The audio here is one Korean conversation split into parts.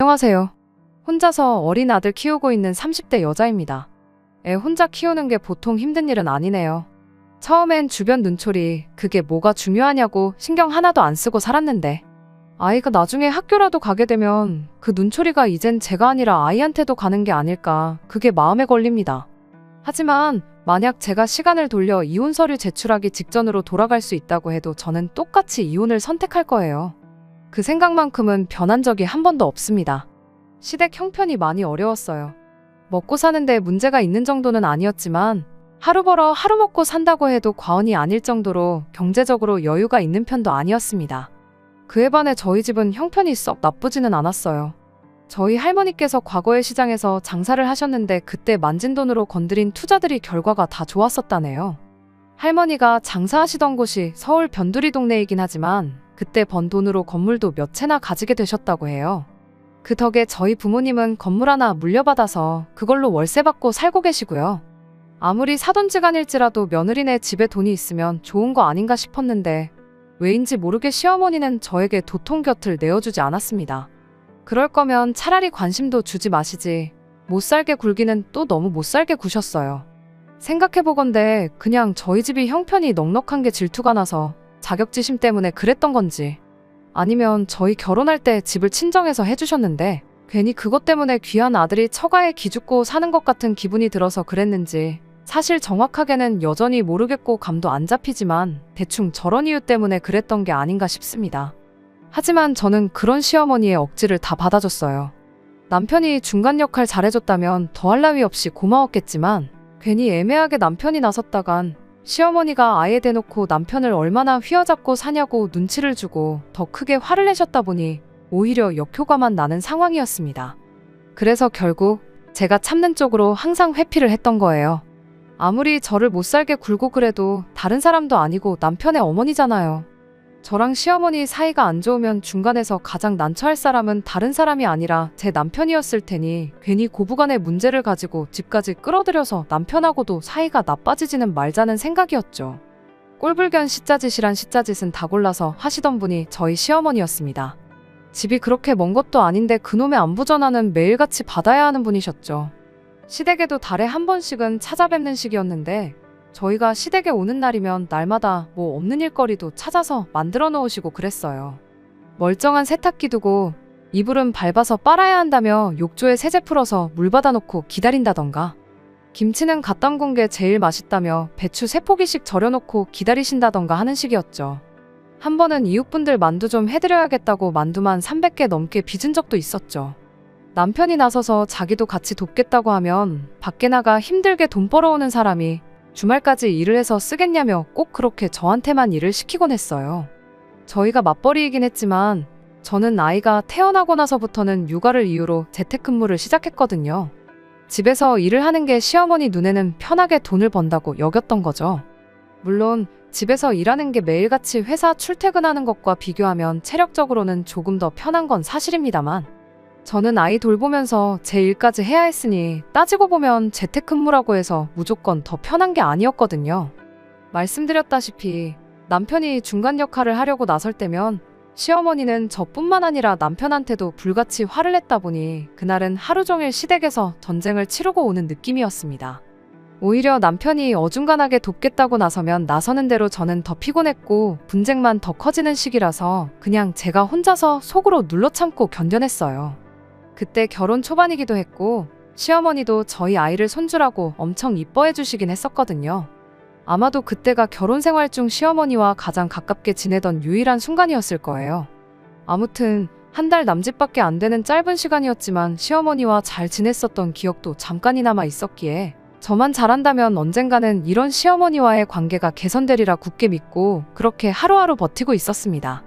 안녕하세요. 혼자서 어린 아들 키우고 있는 30대 여자입니다. 애 혼자 키우는 게 보통 힘든 일은 아니네요. 처음엔 주변 눈초리, 그게 뭐가 중요하냐고 신경 하나도 안 쓰고 살았는데 아이가 나중에 학교라도 가게 되면 그 눈초리가 이젠 제가 아니라 아이한테도 가는 게 아닐까, 그게 마음에 걸립니다. 하지만 만약 제가 시간을 돌려 이혼 서류 제출하기 직전으로 돌아갈 수 있다고 해도 저는 똑같이 이혼을 선택할 거예요. 그 생각만큼은 변한 적이 한 번도 없습니다. 시댁 형편이 많이 어려웠어요. 먹고 사는데 문제가 있는 정도는 아니었지만 하루 벌어 하루 먹고 산다고 해도 과언이 아닐 정도로 경제적으로 여유가 있는 편도 아니었습니다. 그에 반해 저희 집은 형편이 썩 나쁘지는 않았어요. 저희 할머니께서 과거에 시장에서 장사를 하셨는데 그때 만진 돈으로 건드린 투자들이 결과가 다 좋았었다네요. 할머니가 장사하시던 곳이 서울 변두리 동네이긴 하지만 그때 번 돈으로 건물도 몇 채나 가지게 되셨다고 해요. 그 덕에 저희 부모님은 건물 하나 물려받아서 그걸로 월세 받고 살고 계시고요. 아무리 사돈지간일지라도 며느리네 집에 돈이 있으면 좋은 거 아닌가 싶었는데 왜인지 모르게 시어머니는 저에게 도통 곁을 내어주지 않았습니다. 그럴 거면 차라리 관심도 주지 마시지. 못 살게 굴기는 또 너무 못 살게 구셨어요. 생각해보건대 그냥 저희 집이 형편이 넉넉한 게 질투가 나서 자격지심 때문에 그랬던 건지, 아니면 저희 결혼할 때 집을 친정에서 해주셨는데 괜히 그것 때문에 귀한 아들이 처가에 기죽고 사는 것 같은 기분이 들어서 그랬는지 사실 정확하게는 여전히 모르겠고 감도 안 잡히지만 대충 저런 이유 때문에 그랬던 게 아닌가 싶습니다. 하지만 저는 그런 시어머니의 억지를 다 받아줬어요. 남편이 중간 역할 잘해줬다면 더할 나위 없이 고마웠겠지만 괜히 애매하게 남편이 나섰다간 시어머니가 아예 대놓고 남편을 얼마나 휘어잡고 사냐고 눈치를 주고 더 크게 화를 내셨다 보니 오히려 역효과만 나는 상황이었습니다. 그래서 결국 제가 참는 쪽으로 항상 회피를 했던 거예요. 아무리 저를 못 살게 굴고 그래도 다른 사람도 아니고 남편의 어머니잖아요. 저랑 시어머니 사이가 안 좋으면 중간에서 가장 난처할 사람은 다른 사람이 아니라 제 남편이었을 테니 괜히 고부간의 문제를 가지고 집까지 끌어들여서 남편하고도 사이가 나빠지지는 말자는 생각이었죠. 꼴불견 시짜짓이란 시짜짓은 다 골라서 하시던 분이 저희 시어머니였습니다. 집이 그렇게 먼 것도 아닌데 그놈의 안부 전화는 매일같이 받아야 하는 분이셨죠. 시댁에도 달에 한 번씩은 찾아뵙는 식이었는데 저희가 시댁에 오는 날이면 날마다 뭐 없는 일거리도 찾아서 만들어 놓으시고 그랬어요. 멀쩡한 세탁기 두고 이불은 밟아서 빨아야 한다며 욕조에 세제 풀어서 물 받아놓고 기다린다던가, 김치는 갓 담근 게 제일 맛있다며 배추 3포기씩 절여놓고 기다리신다던가 하는 식이었죠. 한 번은 이웃분들 만두 좀 해드려야겠다고 만두만 300개 넘게 빚은 적도 있었죠. 남편이 나서서 자기도 같이 돕겠다고 하면 밖에 나가 힘들게 돈 벌어오는 사람이 주말까지 일을 해서 쓰겠냐며 꼭 그렇게 저한테만 일을 시키곤 했어요. 저희가 맞벌이이긴 했지만 저는 아이가 태어나고 나서부터는 육아를 이유로 재택근무를 시작했거든요. 집에서 일을 하는 게 시어머니 눈에는 편하게 돈을 번다고 여겼던 거죠. 물론 집에서 일하는 게 매일같이 회사 출퇴근하는 것과 비교하면 체력적으로는 조금 더 편한 건 사실입니다만 저는 아이 돌보면서 제 일까지 해야 했으니 따지고 보면 재택근무라고 해서 무조건 더 편한 게 아니었거든요. 말씀드렸다시피 남편이 중간 역할을 하려고 나설 때면 시어머니는 저뿐만 아니라 남편한테도 불같이 화를 냈다 보니 그날은 하루 종일 시댁에서 전쟁을 치르고 오는 느낌이었습니다. 오히려 남편이 어중간하게 돕겠다고 나서면 나서는 대로 저는 더 피곤했고 분쟁만 더 커지는 시기라서 그냥 제가 혼자서 속으로 눌러 참고 견뎌냈어요. 그때 결혼 초반이기도 했고 시어머니도 저희 아이를 손주라고 엄청 이뻐해 주시긴 했었거든요. 아마도 그때가 결혼 생활 중 시어머니와 가장 가깝게 지내던 유일한 순간이었을 거예요. 아무튼 한 달 남짓밖에 안 되는 짧은 시간이었지만 시어머니와 잘 지냈었던 기억도 잠깐이나마 있었기에 저만 잘한다면 언젠가는 이런 시어머니와의 관계가 개선되리라 굳게 믿고 그렇게 하루하루 버티고 있었습니다.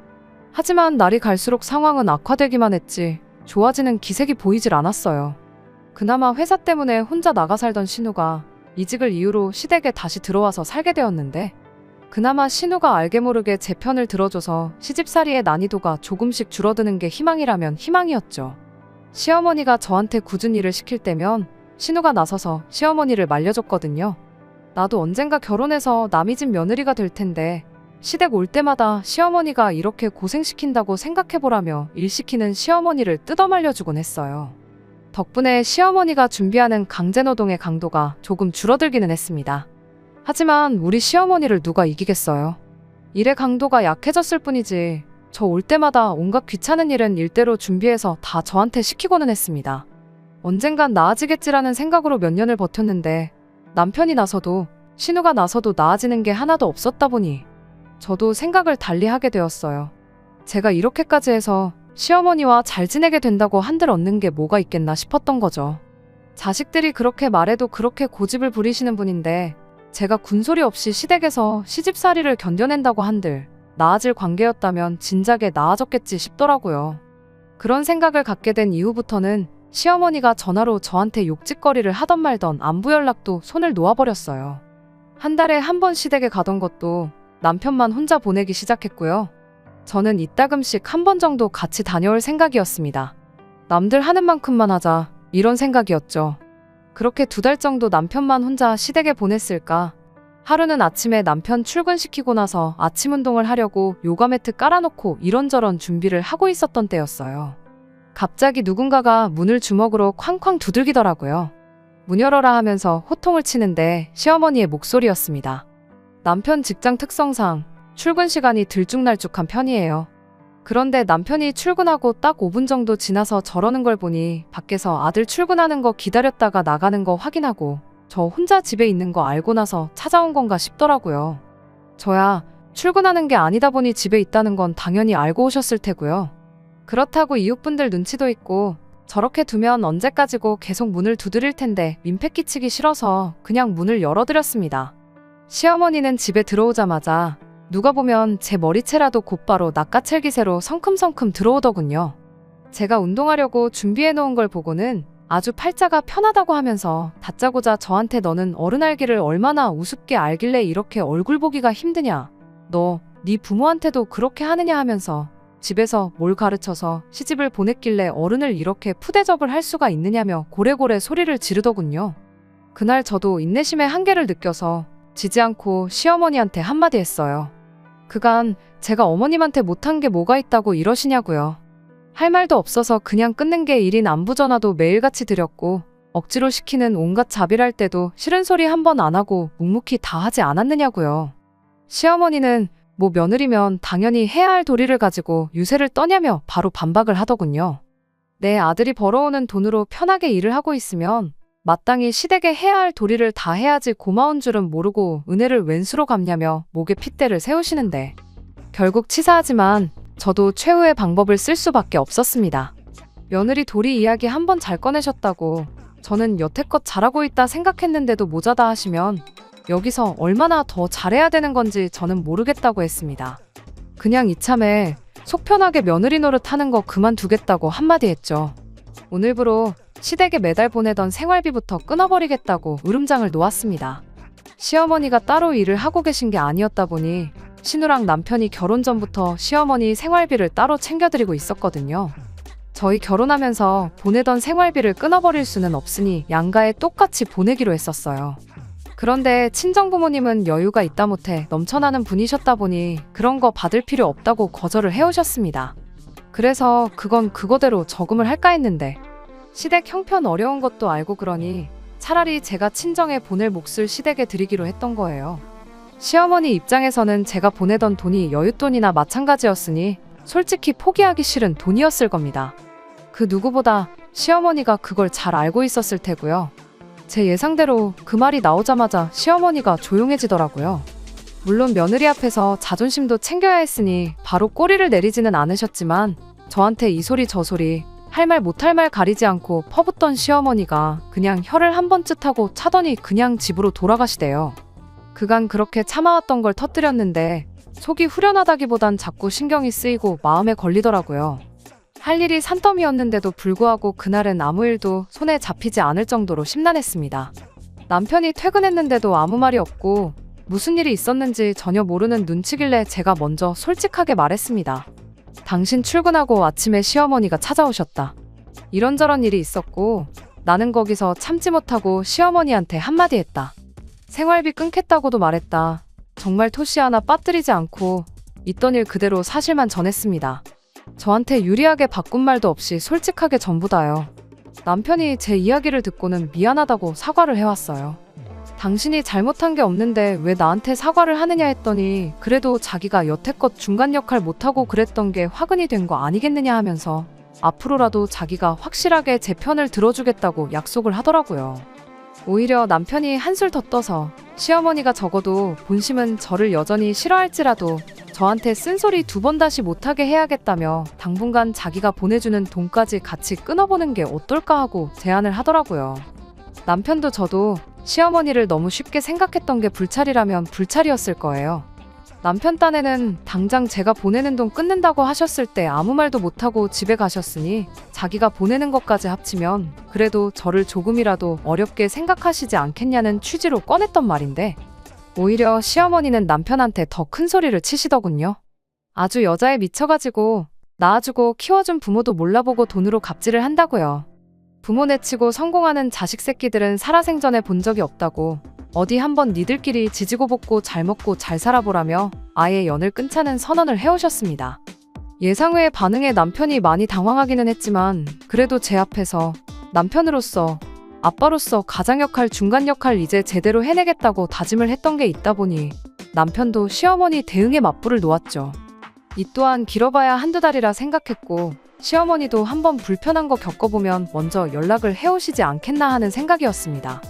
하지만 날이 갈수록 상황은 악화되기만 했지 좋아지는 기색이 보이질 않았어요. 그나마 회사 때문에 혼자 나가 살던 신우가 이직을 이유로 시댁에 다시 들어와서 살게 되었는데 그나마 신우가 알게 모르게 제 편을 들어줘서 시집살이의 난이도가 조금씩 줄어드는 게 희망이라면 희망이었죠. 시어머니가 저한테 굳은 일을 시킬 때면 신우가 나서서 시어머니를 말려줬거든요. 나도 언젠가 결혼해서 남이 집 며느리가 될 텐데 시댁 올 때마다 시어머니가 이렇게 고생시킨다고 생각해보라며 일 시키는 시어머니를 뜯어말려주곤 했어요. 덕분에 시어머니가 준비하는 강제노동의 강도가 조금 줄어들기는 했습니다. 하지만 우리 시어머니를 누가 이기겠어요. 일의 강도가 약해졌을 뿐이지 저 올 때마다 온갖 귀찮은 일은 일대로 준비해서 다 저한테 시키고는 했습니다. 언젠간 나아지겠지라는 생각으로 몇 년을 버텼는데 남편이 나서도 신우가 나서도 나아지는 게 하나도 없었다 보니 저도 생각을 달리 하게 되었어요. 제가 이렇게까지 해서 시어머니와 잘 지내게 된다고 한들 얻는 게 뭐가 있겠나 싶었던 거죠. 자식들이 그렇게 말해도 그렇게 고집을 부리시는 분인데 제가 군소리 없이 시댁에서 시집살이를 견뎌낸다고 한들 나아질 관계였다면 진작에 나아졌겠지 싶더라고요. 그런 생각을 갖게 된 이후부터는 시어머니가 전화로 저한테 욕짓거리를 하던 말던 안부 연락도 손을 놓아버렸어요. 한 달에 한 번 시댁에 가던 것도 남편만 혼자 보내기 시작했고요. 저는 이따금씩 한 번 정도 같이 다녀올 생각이었습니다. 남들 하는 만큼만 하자 이런 생각이었죠. 그렇게 2달 정도 남편만 혼자 시댁에 보냈을까. 하루는 아침에 남편 출근시키고 나서 아침 운동을 하려고 요가 매트 깔아놓고 이런저런 준비를 하고 있었던 때였어요. 갑자기 누군가가 문을 주먹으로 쾅쾅 두들기더라고요. 문 열어라 하면서 호통을 치는데 시어머니의 목소리였습니다. 남편 직장 특성상 출근 시간이 들쭉날쭉한 편이에요. 그런데 남편이 출근하고 딱 5분 정도 지나서 저러는 걸 보니 밖에서 아들 출근하는 거 기다렸다가 나가는 거 확인하고 저 혼자 집에 있는 거 알고 나서 찾아온 건가 싶더라고요. 저야 출근하는 게 아니다 보니 집에 있다는 건 당연히 알고 오셨을 테고요. 그렇다고 이웃분들 눈치도 있고 저렇게 두면 언제까지고 계속 문을 두드릴 텐데 민폐 끼치기 싫어서 그냥 문을 열어드렸습니다. 시어머니는 집에 들어오자마자 누가 보면 제 머리채라도 곧바로 낚아챌기새로 성큼성큼 들어오더군요. 제가 운동하려고 준비해놓은 걸 보고는 아주 팔자가 편하다고 하면서 다짜고짜 저한테 너는 어른 알기를 얼마나 우습게 알길래 이렇게 얼굴 보기가 힘드냐. 너, 네 부모한테도 그렇게 하느냐 하면서 집에서 뭘 가르쳐서 시집을 보냈길래 어른을 이렇게 푸대접을 할 수가 있느냐며 고래고래 소리를 지르더군요. 그날 저도 인내심의 한계를 느껴서 지지 않고 시어머니한테 한마디 했어요. 그간 제가 어머님한테 못한 게 뭐가 있다고 이러시냐고요. 할 말도 없어서 그냥 끊는 게 일인 안부 전화도 매일같이 드렸고 억지로 시키는 온갖 자비할 때도 싫은 소리 한 번 안 하고 묵묵히 다 하지 않았느냐고요. 시어머니는 뭐 며느리면 당연히 해야 할 도리를 가지고 유세를 떠냐며 바로 반박을 하더군요. 내 아들이 벌어오는 돈으로 편하게 일을 하고 있으면 마땅히 시댁에 해야 할 도리를 다 해야지 고마운 줄은 모르고 은혜를 웬수로 갚냐며 목에 핏대를 세우시는데 결국 치사하지만 저도 최후의 방법을 쓸 수밖에 없었습니다. 며느리 도리 이야기 한 번 잘 꺼내셨다고 저는 여태껏 잘하고 있다 생각했는데도 모자다 하시면 여기서 얼마나 더 잘해야 되는 건지 저는 모르겠다고 했습니다. 그냥 이참에 속 편하게 며느리 노릇하는 거 그만두겠다고 한마디 했죠. 오늘부로 시댁에 매달 보내던 생활비부터 끊어버리겠다고 으름장을 놓았습니다. 시어머니가 따로 일을 하고 계신 게 아니었다 보니 신우랑 남편이 결혼 전부터 시어머니 생활비를 따로 챙겨드리고 있었거든요. 저희 결혼하면서 보내던 생활비를 끊어버릴 수는 없으니 양가에 똑같이 보내기로 했었어요. 그런데 친정부모님은 여유가 있다 못해 넘쳐나는 분이셨다 보니 그런 거 받을 필요 없다고 거절을 해오셨습니다. 그래서 그건 그거대로 저금을 할까 했는데 시댁 형편 어려운 것도 알고 그러니 차라리 제가 친정에 보낼 몫을 시댁에 드리기로 했던 거예요. 시어머니 입장에서는 제가 보내던 돈이 여윳돈이나 마찬가지였으니 솔직히 포기하기 싫은 돈이었을 겁니다. 그 누구보다 시어머니가 그걸 잘 알고 있었을 테고요. 제 예상대로 그 말이 나오자마자 시어머니가 조용해지더라고요. 물론 며느리 앞에서 자존심도 챙겨야 했으니 바로 꼬리를 내리지는 않으셨지만 저한테 이 소리 저 소리 할 말 못할 말 가리지 않고 퍼붓던 시어머니가 그냥 혀를 한 번쯤 하고 차더니 그냥 집으로 돌아가시대요. 그간 그렇게 참아왔던 걸 터뜨렸는데 속이 후련하다기보단 자꾸 신경이 쓰이고 마음에 걸리더라고요. 할 일이 산더미였는데도 불구하고 그날은 아무 일도 손에 잡히지 않을 정도로 심란했습니다. 남편이 퇴근했는데도 아무 말이 없고 무슨 일이 있었는지 전혀 모르는 눈치길래 제가 먼저 솔직하게 말했습니다. 당신 출근하고 아침에 시어머니가 찾아오셨다. 이런저런 일이 있었고 나는 거기서 참지 못하고 시어머니한테 한마디 했다. 생활비 끊겠다고도 말했다. 정말 토시 하나 빠뜨리지 않고 있던 일 그대로 사실만 전했습니다. 저한테 유리하게 바꾼 말도 없이 솔직하게 전부 다요. 남편이 제 이야기를 듣고는 미안하다고 사과를 해왔어요. 당신이 잘못한 게 없는데 왜 나한테 사과를 하느냐 했더니 그래도 자기가 여태껏 중간 역할 못하고 그랬던 게 화근이 된 거 아니겠느냐 하면서 앞으로라도 자기가 확실하게 제 편을 들어주겠다고 약속을 하더라고요. 오히려 남편이 한술 더 떠서 시어머니가 적어도 본심은 저를 여전히 싫어할지라도 저한테 쓴소리 2번 다시 못하게 해야겠다며 당분간 자기가 보내주는 돈까지 같이 끊어보는 게 어떨까 하고 제안을 하더라고요. 남편도 저도 시어머니를 너무 쉽게 생각했던 게 불찰이라면 불찰이었을 거예요. 남편 딴에는 당장 제가 보내는 돈 끊는다고 하셨을 때 아무 말도 못하고 집에 가셨으니 자기가 보내는 것까지 합치면 그래도 저를 조금이라도 어렵게 생각하시지 않겠냐는 취지로 꺼냈던 말인데 오히려 시어머니는 남편한테 더 큰 소리를 치시더군요. 아주 여자에 미쳐가지고 낳아주고 키워준 부모도 몰라보고 돈으로 갑질을 한다고요. 부모 내치고 성공하는 자식 새끼들은 살아생전에 본 적이 없다고 어디 한번 니들끼리 지지고 볶고 잘 먹고 잘 살아보라며 아예 연을 끊자는 선언을 해오셨습니다. 예상외의 반응에 남편이 많이 당황하기는 했지만 그래도 제 앞에서 남편으로서 아빠로서 가장 역할 중간 역할 이제 제대로 해내겠다고 다짐을 했던 게 있다 보니 남편도 시어머니 대응에 맞불을 놓았죠. 이 또한 길어봐야 한두 달이라 생각했고 시어머니도 한번 불편한 거 겪어보면 먼저 연락을 해오시지 않겠나 하는 생각이었습니다.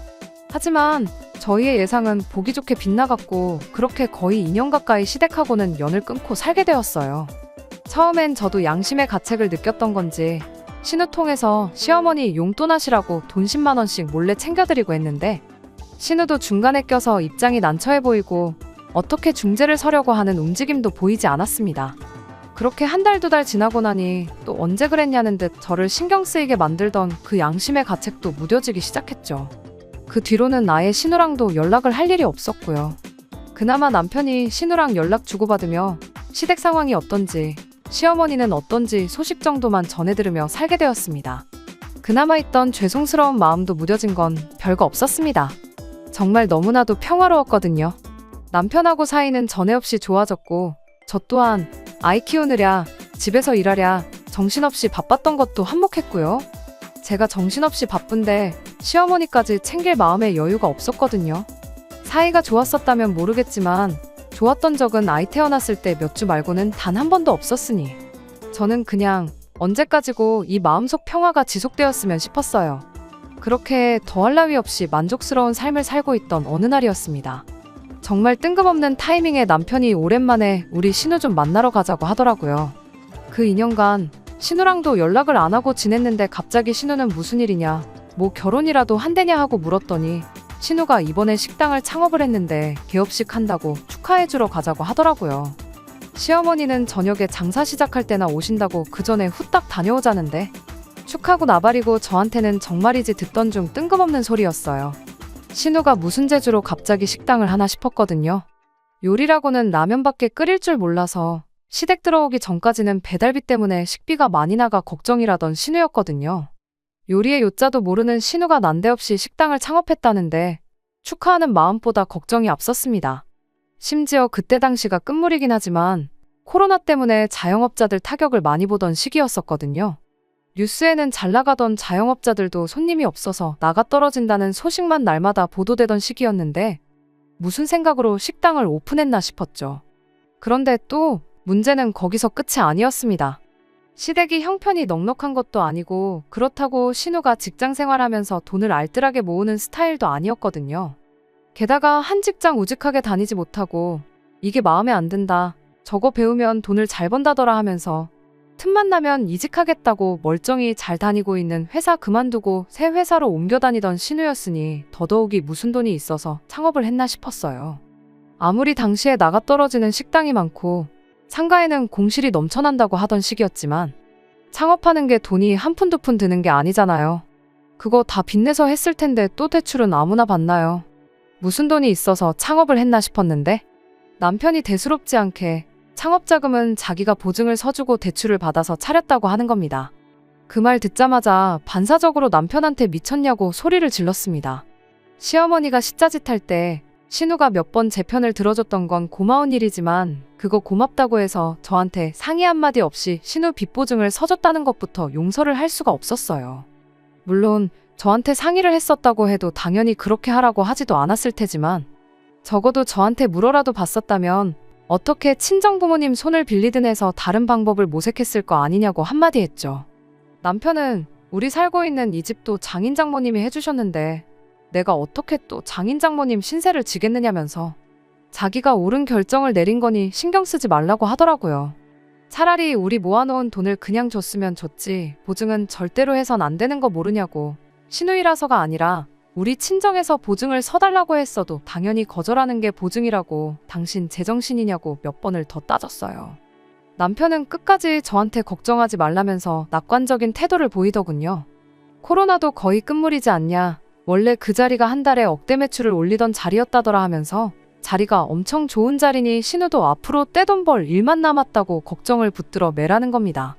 하지만 저희의 예상은 보기 좋게 빗나갔고 그렇게 거의 2년 가까이 시댁하고는 연을 끊고 살게 되었어요. 처음엔 저도 양심의 가책을 느꼈던 건지 신우 통해서 시어머니 용돈하시라고 돈 10만 원씩 몰래 챙겨드리고 했는데 신우도 중간에 껴서 입장이 난처해 보이고 어떻게 중재를 서려고 하는 움직임도 보이지 않았습니다. 그렇게 한 달, 2달 지나고 나니 또 언제 그랬냐는 듯 저를 신경 쓰이게 만들던 그 양심의 가책도 무뎌지기 시작했죠. 그 뒤로는 아예 신우랑도 연락을 할 일이 없었고요. 그나마 남편이 신우랑 연락 주고받으며 시댁 상황이 어떤지 시어머니는 어떤지 소식 정도만 전해들으며 살게 되었습니다. 그나마 있던 죄송스러운 마음도 무뎌진 건 별거 없었습니다. 정말 너무나도 평화로웠거든요. 남편하고 사이는 전에 없이 좋아졌고 저 또한 아이 키우느랴 집에서 일하랴 정신없이 바빴던 것도 한몫했고요. 제가 정신없이 바쁜데 시어머니까지 챙길 마음의 여유가 없었거든요. 사이가 좋았었다면 모르겠지만 좋았던 적은 아이 태어났을 때 몇 주 말고는 단 한 번도 없었으니 저는 그냥 언제까지고 이 마음속 평화가 지속되었으면 싶었어요. 그렇게 더할 나위 없이 만족스러운 삶을 살고 있던 어느 날이었습니다. 정말 뜬금없는 타이밍에 남편이 오랜만에 우리 신우 좀 만나러 가자고 하더라고요. 그 2년간 신우랑도 연락을 안 하고 지냈는데 갑자기 신우는 무슨 일이냐, 뭐 결혼이라도 한대냐 하고 물었더니 신우가 이번에 식당을 창업을 했는데 개업식 한다고 축하해주러 가자고 하더라고요. 시어머니는 저녁에 장사 시작할 때나 오신다고 그 전에 후딱 다녀오자는데 축하고 나발이고 저한테는 정말이지 듣던 중 뜬금없는 소리였어요. 신우가 무슨 재주로 갑자기 식당을 하나 싶었거든요. 요리라고는 라면밖에 끓일 줄 몰라서 시댁 들어오기 전까지는 배달비 때문에 식비가 많이 나가 걱정이라던 신우였거든요. 요리의 요자도 모르는 신우가 난데없이 식당을 창업했다는데 축하하는 마음보다 걱정이 앞섰습니다. 심지어 그때 당시가 끝물이긴 하지만 코로나 때문에 자영업자들 타격을 많이 보던 시기였었거든요. 뉴스에는 잘 나가던 자영업자들도 손님이 없어서 나가 떨어진다는 소식만 날마다 보도되던 시기였는데 무슨 생각으로 식당을 오픈했나 싶었죠. 그런데 또 문제는 거기서 끝이 아니었습니다. 시댁이 형편이 넉넉한 것도 아니고 그렇다고 신우가 직장 생활하면서 돈을 알뜰하게 모으는 스타일도 아니었거든요. 게다가 한 직장 우직하게 다니지 못하고 이게 마음에 안 든다, 저거 배우면 돈을 잘 번다더라 하면서 틈만 나면 이직하겠다고 멀쩡히 잘 다니고 있는 회사 그만두고 새 회사로 옮겨 다니던 신우였으니 더더욱이 무슨 돈이 있어서 창업을 했나 싶었어요. 아무리 당시에 나가 떨어지는 식당이 많고 상가에는 공실이 넘쳐난다고 하던 시기였지만 창업하는 게 돈이 한 푼 두 푼 드는 게 아니잖아요. 그거 다 빚내서 했을 텐데 또 대출은 아무나 받나요? 무슨 돈이 있어서 창업을 했나 싶었는데 남편이 대수롭지 않게 창업자금은 자기가 보증을 서주고 대출을 받아서 차렸다고 하는 겁니다. 그 말 듣자마자 반사적으로 남편한테 미쳤냐고 소리를 질렀습니다. 시어머니가 시자짓 할 때 신우가 몇 번 제 편을 들어줬던 건 고마운 일이지만 그거 고맙다고 해서 저한테 상의 한마디 없이 신우 빚보증을 서줬다는 것부터 용서를 할 수가 없었어요. 물론 저한테 상의를 했었다고 해도 당연히 그렇게 하라고 하지도 않았을 테지만 적어도 저한테 물어라도 봤었다면 어떻게 친정부모님 손을 빌리든 해서 다른 방법을 모색했을 거 아니냐고 한마디 했죠. 남편은 우리 살고 있는 이 집도 장인장모님이 해주셨는데 내가 어떻게 또 장인장모님 신세를 지겠느냐면서 자기가 옳은 결정을 내린 거니 신경 쓰지 말라고 하더라고요. 차라리 우리 모아놓은 돈을 그냥 줬으면 줬지 보증은 절대로 해선 안 되는 거 모르냐고. 시누이라서가 아니라 우리 친정에서 보증을 서달라고 했어도 당연히 거절하는 게 보증이라고 당신 제정신이냐고 몇 번을 더 따졌어요. 남편은 끝까지 저한테 걱정하지 말라면서 낙관적인 태도를 보이더군요. 코로나도 거의 끝물이지 않냐. 원래 그 자리가 한 달에 억대 매출을 올리던 자리였다더라 하면서 자리가 엄청 좋은 자리니 신우도 앞으로 떼돈 벌 일만 남았다고 걱정을 붙들어 매라는 겁니다.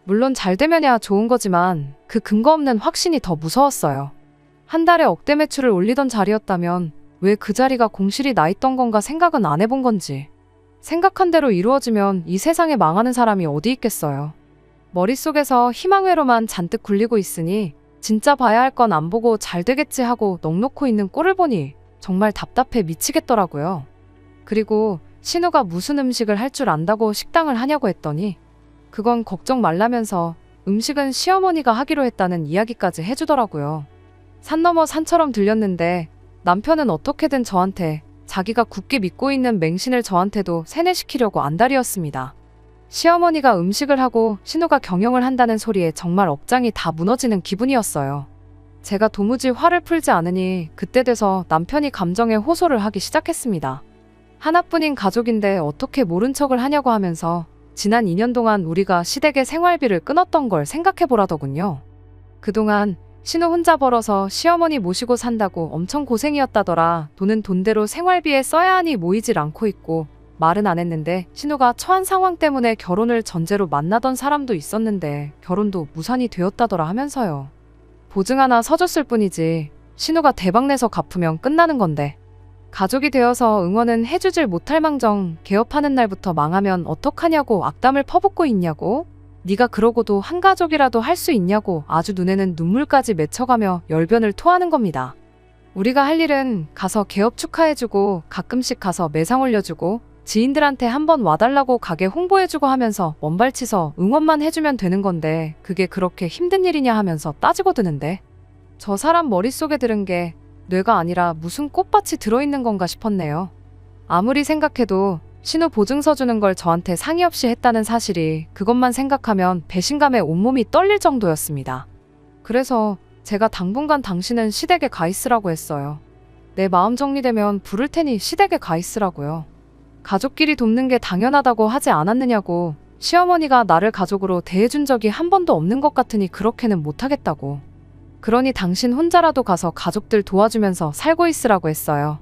물론 잘 되면야 좋은 거지만 그 근거 없는 확신이 더 무서웠어요. 한 달에 억대 매출을 올리던 자리였다면 왜 그 자리가 공실이 나 있던 건가 생각은 안 해본 건지. 생각한 대로 이루어지면 이 세상에 망하는 사람이 어디 있겠어요. 머릿속에서 희망회로만 잔뜩 굴리고 있으니 진짜 봐야 할 건 안 보고 잘 되겠지 하고 넋놓고 있는 꼴을 보니 정말 답답해 미치겠더라고요. 그리고 신우가 무슨 음식을 할 줄 안다고 식당을 하냐고 했더니 그건 걱정 말라면서 음식은 시어머니가 하기로 했다는 이야기까지 해주더라고요. 산 넘어 산처럼 들렸는데 남편은 어떻게든 저한테 자기가 굳게 믿고 있는 맹신을 저한테도 세뇌시키려고 안달이었습니다. 시어머니가 음식을 하고 신우가 경영을 한다는 소리에 정말 억장이 다 무너지는 기분이었어요. 제가 도무지 화를 풀지 않으니 그때 돼서 남편이 감정에 호소를 하기 시작했습니다. 하나뿐인 가족인데 어떻게 모른 척을 하냐고 하면서 지난 2년 동안 우리가 시댁의 생활비를 끊었던 걸 생각해보라더군요. 그동안 신우 혼자 벌어서 시어머니 모시고 산다고 엄청 고생이었다더라. 돈은 돈대로 생활비에 써야 하니 모이질 않고 있고 말은 안 했는데 신우가 처한 상황 때문에 결혼을 전제로 만나던 사람도 있었는데 결혼도 무산이 되었다더라 하면서요. 보증 하나 서줬을 뿐이지 신우가 대박내서 갚으면 끝나는 건데 가족이 되어서 응원은 해주질 못할 망정 개업하는 날부터 망하면 어떡하냐고 악담을 퍼붓고 있냐고. 네가 그러고도 한 가족이라도 할 수 있냐고 아주 눈에는 눈물까지 맺혀가며 열변을 토하는 겁니다. 우리가 할 일은 가서 개업 축하해주고 가끔씩 가서 매상 올려주고 지인들한테 한번 와달라고 가게 홍보해주고 하면서 먼발치서 응원만 해주면 되는 건데 그게 그렇게 힘든 일이냐 하면서 따지고 드는데 저 사람 머릿속에 들은 게 뇌가 아니라 무슨 꽃밭이 들어있는 건가 싶었네요. 아무리 생각해도 신우 보증서 주는 걸 저한테 상의 없이 했다는 사실이 그것만 생각하면 배신감에 온몸이 떨릴 정도였습니다. 그래서 제가 당분간 당신은 시댁에 가 있으라고 했어요. 내 마음 정리되면 부를 테니 시댁에 가 있으라고요. 가족끼리 돕는 게 당연하다고 하지 않았느냐고. 시어머니가 나를 가족으로 대해준 적이 한 번도 없는 것 같으니 그렇게는 못하겠다고. 그러니 당신 혼자라도 가서 가족들 도와주면서 살고 있으라고 했어요.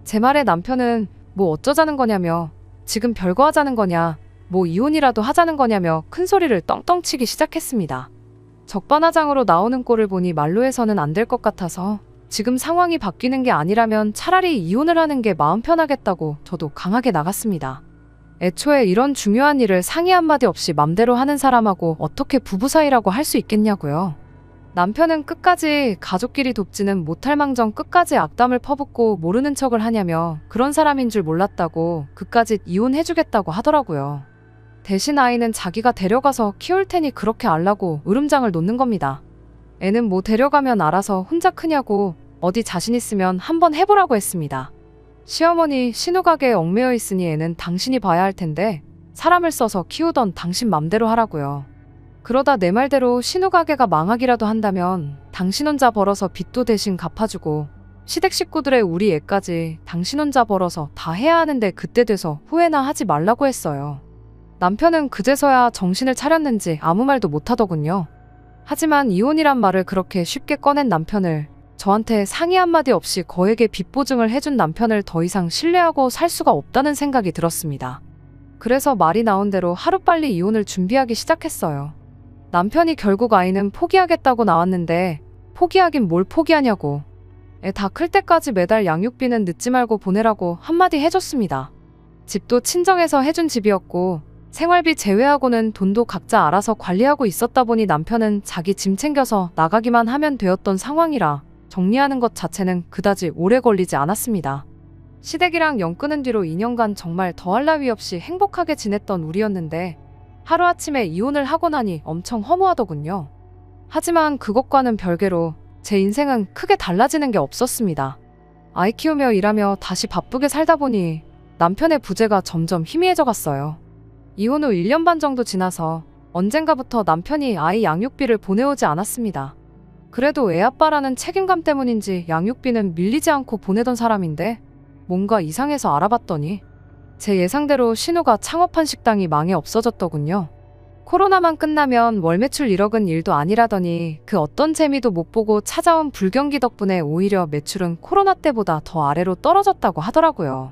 제 말에 남편은 뭐 어쩌자는 거냐며 지금 별거 하자는 거냐 뭐 이혼이라도 하자는 거냐며 큰 소리를 떵떵 치기 시작했습니다. 적반하장으로 나오는 꼴을 보니 말로 해서는 안 될 것 같아서 지금 상황이 바뀌는 게 아니라면 차라리 이혼을 하는 게 마음 편하겠다고 저도 강하게 나갔습니다. 애초에 이런 중요한 일을 상의 한마디 없이 맘대로 하는 사람하고 어떻게 부부 사이라고 할 수 있겠냐고요. 남편은 끝까지 가족끼리 돕지는 못할 망정 끝까지 악담을 퍼붓고 모르는 척을 하냐며 그런 사람인 줄 몰랐다고 그까짓 이혼해주겠다고 하더라고요. 대신 아이는 자기가 데려가서 키울 테니 그렇게 알라고 으름장을 놓는 겁니다. 애는 뭐 데려가면 알아서 혼자 크냐고 어디 자신 있으면 한번 해보라고 했습니다. 시어머니 신우 가게에 얽매여 있으니 애는 당신이 봐야 할 텐데 사람을 써서 키우던 당신 맘대로 하라고요. 그러다 내 말대로 신우 가게가 망하기라도 한다면 당신 혼자 벌어서 빚도 대신 갚아주고 시댁 식구들의 우리 애까지 당신 혼자 벌어서 다 해야 하는데 그때 돼서 후회나 하지 말라고 했어요. 남편은 그제서야 정신을 차렸는지 아무 말도 못하더군요. 하지만 이혼이란 말을 그렇게 쉽게 꺼낸 남편을 저한테 상의 한마디 없이 거액의 빚 보증을 해준 남편을 더 이상 신뢰하고 살 수가 없다는 생각이 들었습니다. 그래서 말이 나온 대로 하루빨리 이혼을 준비하기 시작했어요. 남편이 결국 아이는 포기하겠다고 나왔는데 포기하긴 뭘 포기하냐고. 애 다 클 때까지 매달 양육비는 늦지 말고 보내라고 한마디 해줬습니다. 집도 친정에서 해준 집이었고 생활비 제외하고는 돈도 각자 알아서 관리하고 있었다 보니 남편은 자기 짐 챙겨서 나가기만 하면 되었던 상황이라 정리하는 것 자체는 그다지 오래 걸리지 않았습니다. 시댁이랑 연 끊은 뒤로 2년간 정말 더할 나위 없이 행복하게 지냈던 우리였는데 하루아침에 이혼을 하고 나니 엄청 허무하더군요. 하지만 그것과는 별개로 제 인생은 크게 달라지는 게 없었습니다. 아이 키우며 일하며 다시 바쁘게 살다 보니 남편의 부재가 점점 희미해져 갔어요. 이혼 후 1년 반 정도 지나서 언젠가부터 남편이 아이 양육비를 보내오지 않았습니다. 그래도 애 아빠라는 책임감 때문인지 양육비는 밀리지 않고 보내던 사람인데 뭔가 이상해서 알아봤더니 제 예상대로 신우가 창업한 식당이 망해 없어졌더군요. 코로나만 끝나면 월 매출 1억은 일도 아니라더니 그 어떤 재미도 못 보고 찾아온 불경기 덕분에 오히려 매출은 코로나 때보다 더 아래로 떨어졌다고 하더라고요.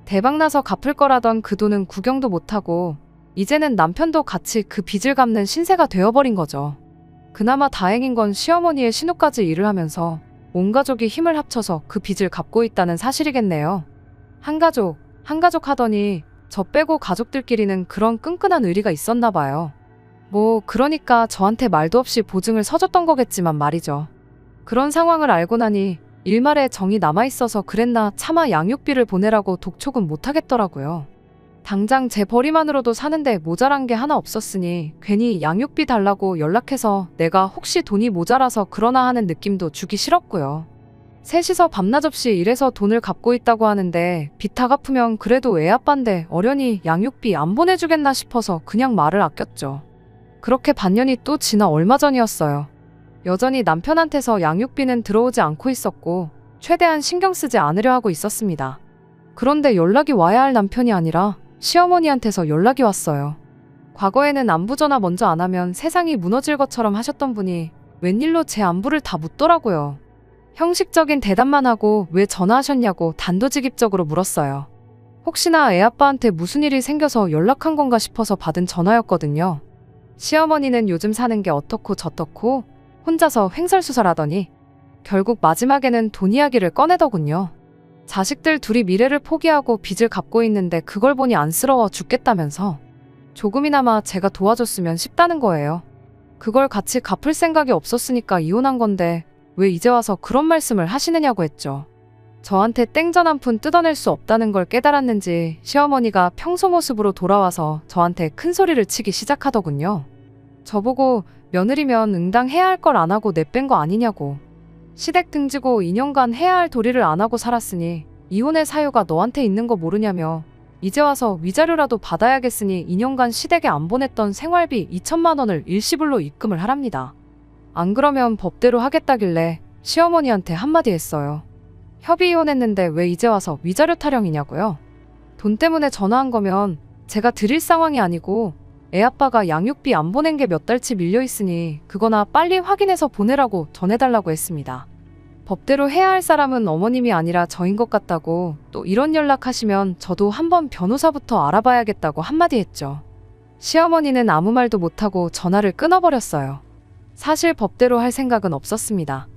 대박나서 갚을 거라던 그 돈은 구경도 못하고 이제는 남편도 같이 그 빚을 갚는 신세가 되어버린 거죠. 그나마 다행인 건 시어머니의 신우까지 일을 하면서 온 가족이 힘을 합쳐서 그 빚을 갚고 있다는 사실이겠네요. 한 가족 하더니 저 빼고 가족들끼리는 그런 끈끈한 의리가 있었나 봐요. 그러니까 저한테 말도 없이 보증을 서줬던 거겠지만 말이죠. 그런 상황을 알고 나니 일말에 정이 남아있어서 그랬나 차마 양육비를 보내라고 독촉은 못하겠더라고요. 당장 제 벌이만으로도 사는데 모자란 게 하나 없었으니 괜히 양육비 달라고 연락해서 내가 혹시 돈이 모자라서 그러나 하는 느낌도 주기 싫었고요. 셋이서 밤낮 없이 일해서 돈을 갚고 있다고 하는데 빚 다 갚으면 그래도 애 아빠인데 어련히 양육비 안 보내주겠나 싶어서 그냥 말을 아꼈죠. 그렇게 반년이 또 지나 얼마 전이었어요. 여전히 남편한테서 양육비는 들어오지 않고 있었고 최대한 신경 쓰지 않으려 하고 있었습니다. 그런데 연락이 와야 할 남편이 아니라 시어머니한테서 연락이 왔어요. 과거에는 안부 전화 먼저 안 하면 세상이 무너질 것처럼 하셨던 분이 웬일로 제 안부를 다 묻더라고요. 형식적인 대답만 하고 왜 전화하셨냐고 단도직입적으로 물었어요. 혹시나 애아빠한테 무슨 일이 생겨서 연락한 건가 싶어서 받은 전화였거든요. 시어머니는 요즘 사는 게 어떻고 저떻고 혼자서 횡설수설하더니 결국 마지막에는 돈 이야기를 꺼내더군요. 자식들 둘이 미래를 포기하고 빚을 갚고 있는데 그걸 보니 안쓰러워 죽겠다면서 조금이나마 제가 도와줬으면 싶다는 거예요. 그걸 같이 갚을 생각이 없었으니까 이혼한 건데 왜 이제 와서 그런 말씀을 하시느냐고 했죠. 저한테 땡전 한 푼 뜯어낼 수 없다는 걸 깨달았는지 시어머니가 평소 모습으로 돌아와서 저한테 큰 소리를 치기 시작하더군요. 저보고 며느리면 응당해야 할 걸 안 하고 내뺀 거 아니냐고. 시댁 등지고 2년간 해야 할 도리를 안 하고 살았으니 이혼의 사유가 너한테 있는 거 모르냐며 이제 와서 위자료라도 받아야겠으니 2년간 시댁에 안 보냈던 생활비 2천만 원을 일시불로 입금을 하랍니다. 안 그러면 법대로 하겠다길래 시어머니한테 한마디 했어요. 협의 이혼했는데 왜 이제 와서 위자료 타령이냐고요. 돈 때문에 전화한 거면 제가 드릴 상황이 아니고 애아빠가 양육비 안 보낸 게 몇 달치 밀려있으니 그거나 빨리 확인해서 보내라고 전해달라고 했습니다. 법대로 해야 할 사람은 어머님이 아니라 저인 것 같다고 또 이런 연락하시면 저도 한번 변호사부터 알아봐야겠다고 한마디 했죠. 시어머니는 아무 말도 못하고 전화를 끊어버렸어요. 사실 법대로 할 생각은 없었습니다.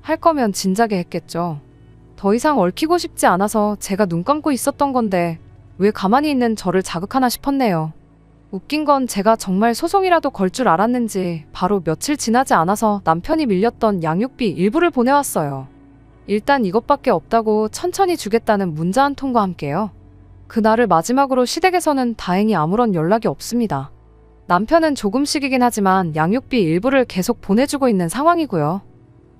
할 거면 진작에 했겠죠. 더 이상 얽히고 싶지 않아서 제가 눈 감고 있었던 건데 왜 가만히 있는 저를 자극하나 싶었네요. 웃긴 건 제가 정말 소송이라도 걸 줄 알았는지 바로 며칠 지나지 않아서 남편이 밀렸던 양육비 일부를 보내왔어요. 일단 이것밖에 없다고 천천히 주겠다는 문자 한 통과 함께요. 그날을 마지막으로 시댁에서는 다행히 아무런 연락이 없습니다. 남편은 조금씩이긴 하지만 양육비 일부를 계속 보내주고 있는 상황이고요.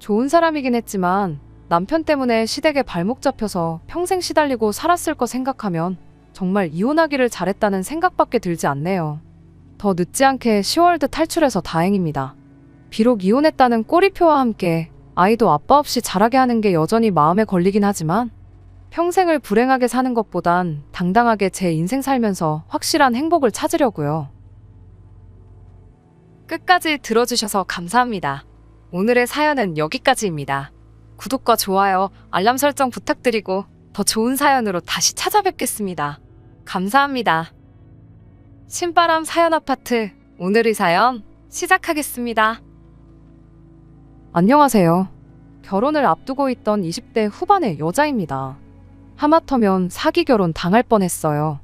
좋은 사람이긴 했지만 남편 때문에 시댁에 발목 잡혀서 평생 시달리고 살았을 거 생각하면 정말 이혼하기를 잘했다는 생각밖에 들지 않네요. 더 늦지 않게 10월드 탈출해서 다행입니다. 비록 이혼했다는 꼬리표와 함께 아이도 아빠 없이 자라게 하는 게 여전히 마음에 걸리긴 하지만 평생을 불행하게 사는 것보단 당당하게 제 인생 살면서 확실한 행복을 찾으려고요. 끝까지 들어주셔서 감사합니다. 오늘의 사연은 여기까지입니다. 구독과 좋아요, 알람 설정 부탁드리고 더 좋은 사연으로 다시 찾아뵙겠습니다. 감사합니다. 신바람 사연 아파트, 오늘의 사연 시작하겠습니다. 안녕하세요. 결혼을 앞두고 있던 20대 후반의 여자입니다. 하마터면 사기 결혼 당할 뻔했어요.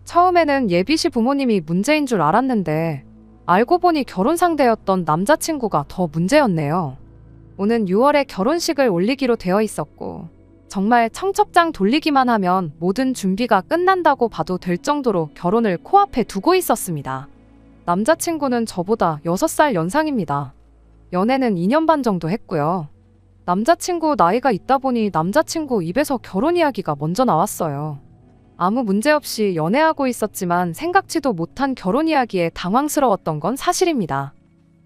처음에는 예비시 부모님이 문제인 줄 알았는데 알고 보니 결혼 상대였던 남자친구가 더 문제였네요. 오는 6월에 결혼식을 올리기로 되어 있었고 정말 청첩장 돌리기만 하면 모든 준비가 끝난다고 봐도 될 정도로 결혼을 코앞에 두고 있었습니다. 남자친구는 저보다 6살 연상입니다. 연애는 2년 반 정도 했고요. 남자친구 나이가 있다 보니 남자친구 입에서 결혼 이야기가 먼저 나왔어요. 아무 문제 없이 연애하고 있었지만 생각지도 못한 결혼 이야기에 당황스러웠던 건 사실입니다.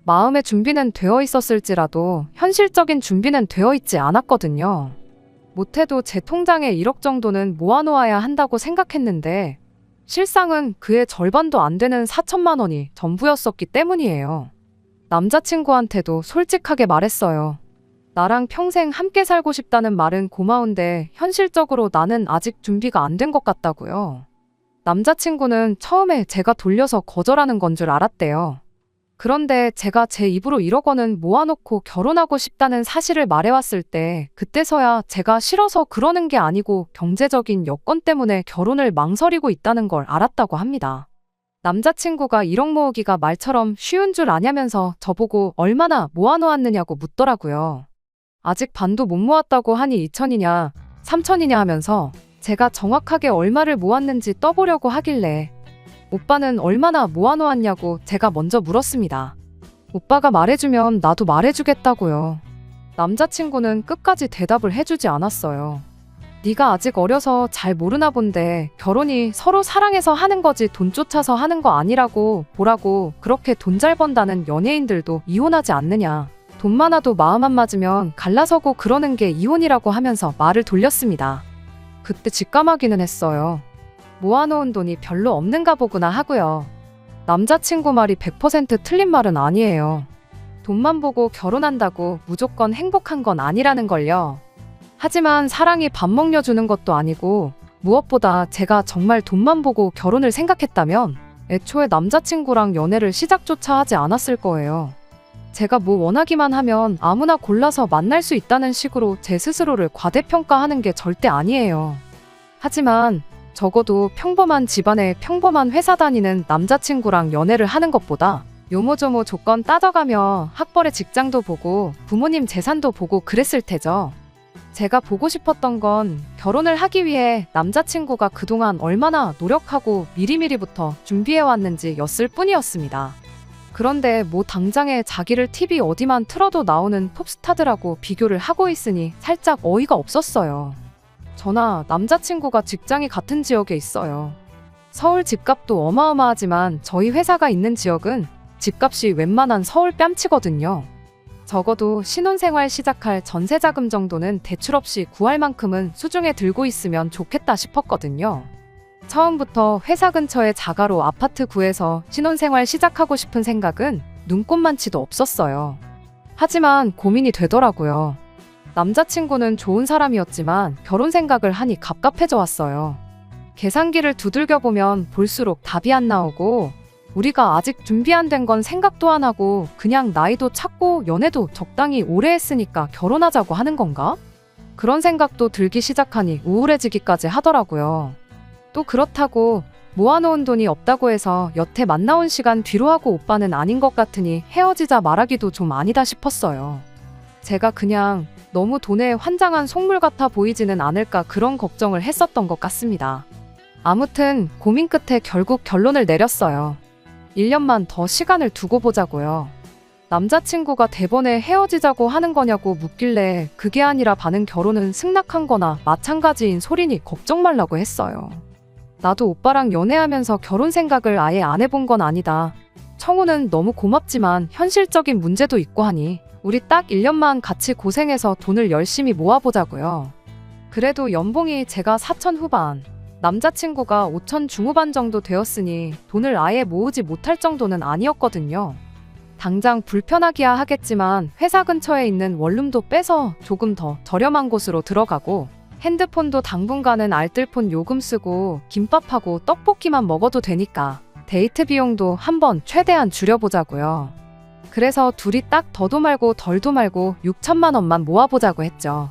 마음의 준비는 되어 있었을지라도 현실적인 준비는 되어 있지 않았거든요. 못해도 제 통장에 1억 정도는 모아놓아야 한다고 생각했는데 실상은 그의 절반도 안 되는 4천만 원이 전부였었기 때문이에요. 남자친구한테도 솔직하게 말했어요. 나랑 평생 함께 살고 싶다는 말은 고마운데 현실적으로 나는 아직 준비가 안 된 것 같다고요. 남자친구는 처음에 제가 돌려서 거절하는 건 줄 알았대요. 그런데 제가 제 입으로 1억 원은 모아놓고 결혼하고 싶다는 사실을 말해왔을 때 그때서야 제가 싫어서 그러는 게 아니고 경제적인 여건 때문에 결혼을 망설이고 있다는 걸 알았다고 합니다. 남자친구가 1억 모으기가 말처럼 쉬운 줄 아냐면서 저보고 얼마나 모아놓았느냐고 묻더라고요. 아직 반도 못 모았다고 하니 2천이냐 3천이냐 하면서 제가 정확하게 얼마를 모았는지 떠보려고 하길래 오빠는 얼마나 모아놓았냐고 제가 먼저 물었습니다. 오빠가 말해주면 나도 말해주겠다고요. 남자친구는 끝까지 대답을 해주지 않았어요. 네가 아직 어려서 잘 모르나 본데 결혼이 서로 사랑해서 하는 거지 돈 쫓아서 하는 거 아니라고 보라고. 그렇게 돈 잘 번다는 연예인들도 이혼하지 않느냐. 돈 많아도 마음 안 맞으면 갈라서고 그러는 게 이혼이라고 하면서 말을 돌렸습니다. 그때 직감하기는 했어요. 모아놓은 돈이 별로 없는가 보구나 하고요. 남자친구 말이 100% 틀린 말은 아니에요. 돈만 보고 결혼한다고 무조건 행복한 건 아니라는 걸요. 하지만 사랑이 밥 먹여주는 것도 아니고 무엇보다 제가 정말 돈만 보고 결혼을 생각했다면 애초에 남자친구랑 연애를 시작조차 하지 않았을 거예요. 제가 뭐 원하기만 하면 아무나 골라서 만날 수 있다는 식으로 제 스스로를 과대평가하는 게 절대 아니에요. 하지만 적어도 평범한 집안에 평범한 회사 다니는 남자친구랑 연애를 하는 것보다 요모조모 조건 따져가며 학벌의 직장도 보고 부모님 재산도 보고 그랬을 테죠. 제가 보고 싶었던 건 결혼을 하기 위해 남자친구가 그동안 얼마나 노력하고 미리미리부터 준비해왔는지 였을 뿐이었습니다. 그런데 뭐 당장에 자기를 TV 어디만 틀어도 나오는 톱스타들하고 비교를 하고 있으니 살짝 어이가 없었어요. 저나 남자친구가 직장이 같은 지역에 있어요. 서울 집값도 어마어마하지만 저희 회사가 있는 지역은 집값이 웬만한 서울 뺨치거든요. 적어도 신혼생활 시작할 전세자금 정도는 대출 없이 구할 만큼은 수중에 들고 있으면 좋겠다 싶었거든요. 처음부터 회사 근처에 자가로 아파트 구해서 신혼생활 시작하고 싶은 생각은 눈꼽만치도 없었어요. 하지만 고민이 되더라고요. 남자친구는 좋은 사람이었지만 결혼 생각을 하니 갑갑해져 왔어요. 계산기를 두들겨보면 볼수록 답이 안 나오고 우리가 아직 준비 안 된 건 생각도 안 하고 그냥 나이도 찼고 연애도 적당히 오래 했으니까 결혼하자고 하는 건가? 그런 생각도 들기 시작하니 우울해지기까지 하더라고요. 또 그렇다고 모아놓은 돈이 없다고 해서 여태 만나온 시간 뒤로 하고 오빠는 아닌 것 같으니 헤어지자 말하기도 좀 아니다 싶었어요. 제가 그냥 너무 돈에 환장한 속물 같아 보이지는 않을까 그런 걱정을 했었던 것 같습니다. 아무튼 고민 끝에 결국 결론을 내렸어요. 1년만 더 시간을 두고 보자고요. 남자친구가 대번에 헤어지자고 하는 거냐고 묻길래 그게 아니라 반은 결혼은 승낙한 거나 마찬가지인 소리니 걱정 말라고 했어요. 나도 오빠랑 연애하면서 결혼 생각을 아예 안 해본 건 아니다. 청혼은 너무 고맙지만 현실적인 문제도 있고 하니 우리 딱 1년만 같이 고생해서 돈을 열심히 모아보자고요. 그래도 연봉이 제가 4천 후반, 남자친구가 5천 중후반 정도 되었으니 돈을 아예 모으지 못할 정도는 아니었거든요. 당장 불편하기야 하겠지만 회사 근처에 있는 원룸도 빼서 조금 더 저렴한 곳으로 들어가고 핸드폰도 당분간은 알뜰폰 요금 쓰고 김밥하고 떡볶이만 먹어도 되니까 데이트 비용도 한번 최대한 줄여보자고요. 그래서 둘이 딱 더도 말고 덜도 말고 6천만 원만 모아보자고 했죠.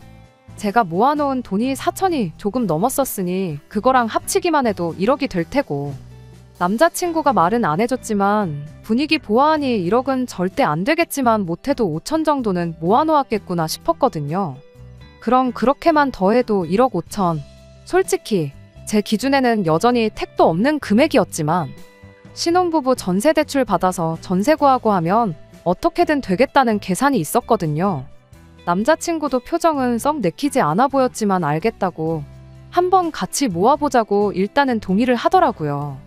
제가 모아놓은 돈이 4천이 조금 넘었었으니 그거랑 합치기만 해도 1억이 될 테고, 남자친구가 말은 안 해줬지만 분위기 보아하니 1억은 절대 안 되겠지만 못해도 5천 정도는 모아놓았겠구나 싶었거든요. 그럼 그렇게만 더해도 1억 5천. 솔직히 제 기준에는 여전히 택도 없는 금액이었지만 신혼부부 전세대출 받아서 전세 구하고 하면 어떻게든 되겠다는 계산이 있었거든요. 남자친구도 표정은 썩 내키지 않아 보였지만 알겠다고, 한번 같이 모아보자고 일단은 동의를 하더라고요.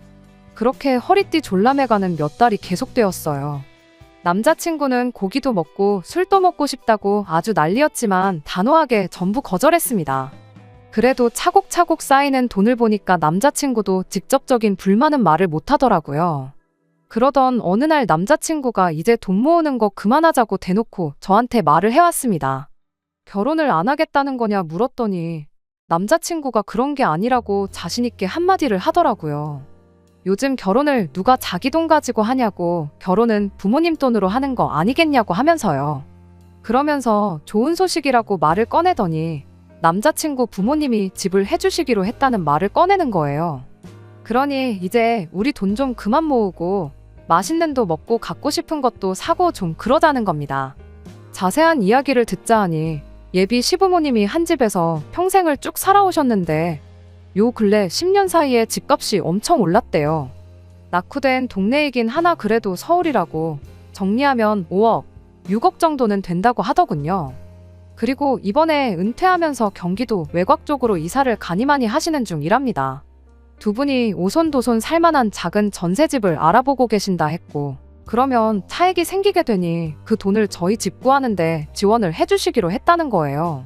그렇게 허리띠 졸라매가는 몇 달이 계속되었어요. 남자친구는 고기도 먹고 술도 먹고 싶다고 아주 난리였지만 단호하게 전부 거절했습니다. 그래도 차곡차곡 쌓이는 돈을 보니까 남자친구도 직접적인 불만은 말을 못하더라고요. 그러던 어느 날 남자친구가 이제 돈 모으는 거 그만하자고 대놓고 저한테 말을 해왔습니다. 결혼을 안 하겠다는 거냐 물었더니 남자친구가 그런 게 아니라고 자신있게 한마디를 하더라고요. 요즘 결혼을 누가 자기 돈 가지고 하냐고, 결혼은 부모님 돈으로 하는 거 아니겠냐고 하면서요. 그러면서 좋은 소식이라고 말을 꺼내더니 남자친구 부모님이 집을 해주시기로 했다는 말을 꺼내는 거예요. 그러니 이제 우리 돈 좀 그만 모으고 맛있는 도 먹고 갖고 싶은 것도 사고 좀 그러자는 겁니다. 자세한 이야기를 듣자 하니 예비 시부모님이 한 집에서 평생을 쭉 살아오셨는데 요 근래 10년 사이에 집값이 엄청 올랐대요. 낙후된 동네이긴 하나 그래도 서울이라고 정리하면 5억, 6억 정도는 된다고 하더군요. 그리고 이번에 은퇴하면서 경기도 외곽 쪽으로 이사를 가니 많이 하시는 중이랍니다. 두 분이 오손도손 살만한 작은 전세집을 알아보고 계신다 했고, 그러면 차익이 생기게 되니 그 돈을 저희 집 구하는데 지원을 해주시기로 했다는 거예요.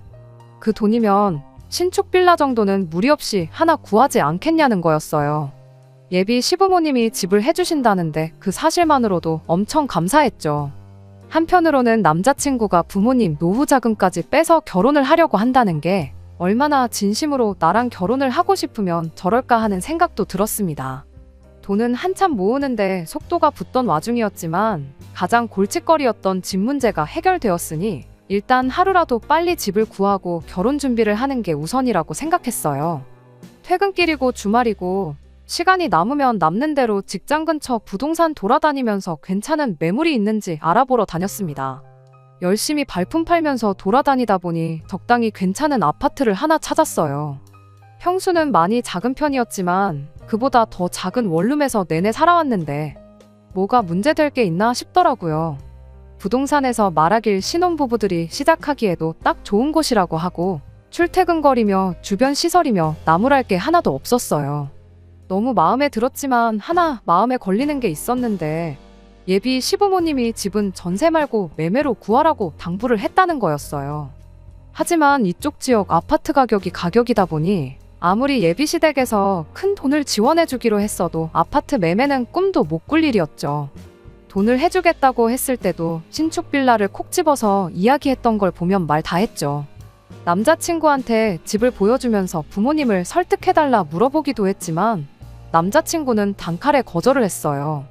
그 돈이면 신축 빌라 정도는 무리 없이 하나 구하지 않겠냐는 거였어요. 예비 시부모님이 집을 해주신다는데 그 사실만으로도 엄청 감사했죠. 한편으로는 남자친구가 부모님 노후 자금까지 빼서 결혼을 하려고 한다는 게 얼마나 진심으로 나랑 결혼을 하고 싶으면 저럴까 하는 생각도 들었습니다. 돈은 한참 모으는데 속도가 붙던 와중이었지만 가장 골칫거리였던 집 문제가 해결되었으니 일단 하루라도 빨리 집을 구하고 결혼 준비를 하는 게 우선이라고 생각했어요. 퇴근길이고 주말이고 시간이 남으면 남는 대로 직장 근처 부동산 돌아다니면서 괜찮은 매물이 있는지 알아보러 다녔습니다. 열심히 발품 팔면서 돌아다니다 보니 적당히 괜찮은 아파트를 하나 찾았어요. 평수는 많이 작은 편이었지만 그보다 더 작은 원룸에서 내내 살아왔는데 뭐가 문제될 게 있나 싶더라고요. 부동산에서 말하길 신혼부부들이 시작하기에도 딱 좋은 곳이라고 하고 출퇴근거리며 주변 시설이며 나무랄 게 하나도 없었어요. 너무 마음에 들었지만 하나 마음에 걸리는 게 있었는데 예비 시부모님이 집은 전세 말고 매매로 구하라고 당부를 했다는 거였어요. 하지만 이쪽 지역 아파트 가격이 가격이다 보니 아무리 예비 시댁에서 큰 돈을 지원해주기로 했어도 아파트 매매는 꿈도 못 꿀 일이었죠. 돈을 해주겠다고 했을 때도 신축 빌라를 콕 집어서 이야기했던 걸 보면 말 다 했죠. 남자친구한테 집을 보여주면서 부모님을 설득해달라 물어보기도 했지만 남자친구는 단칼에 거절을 했어요.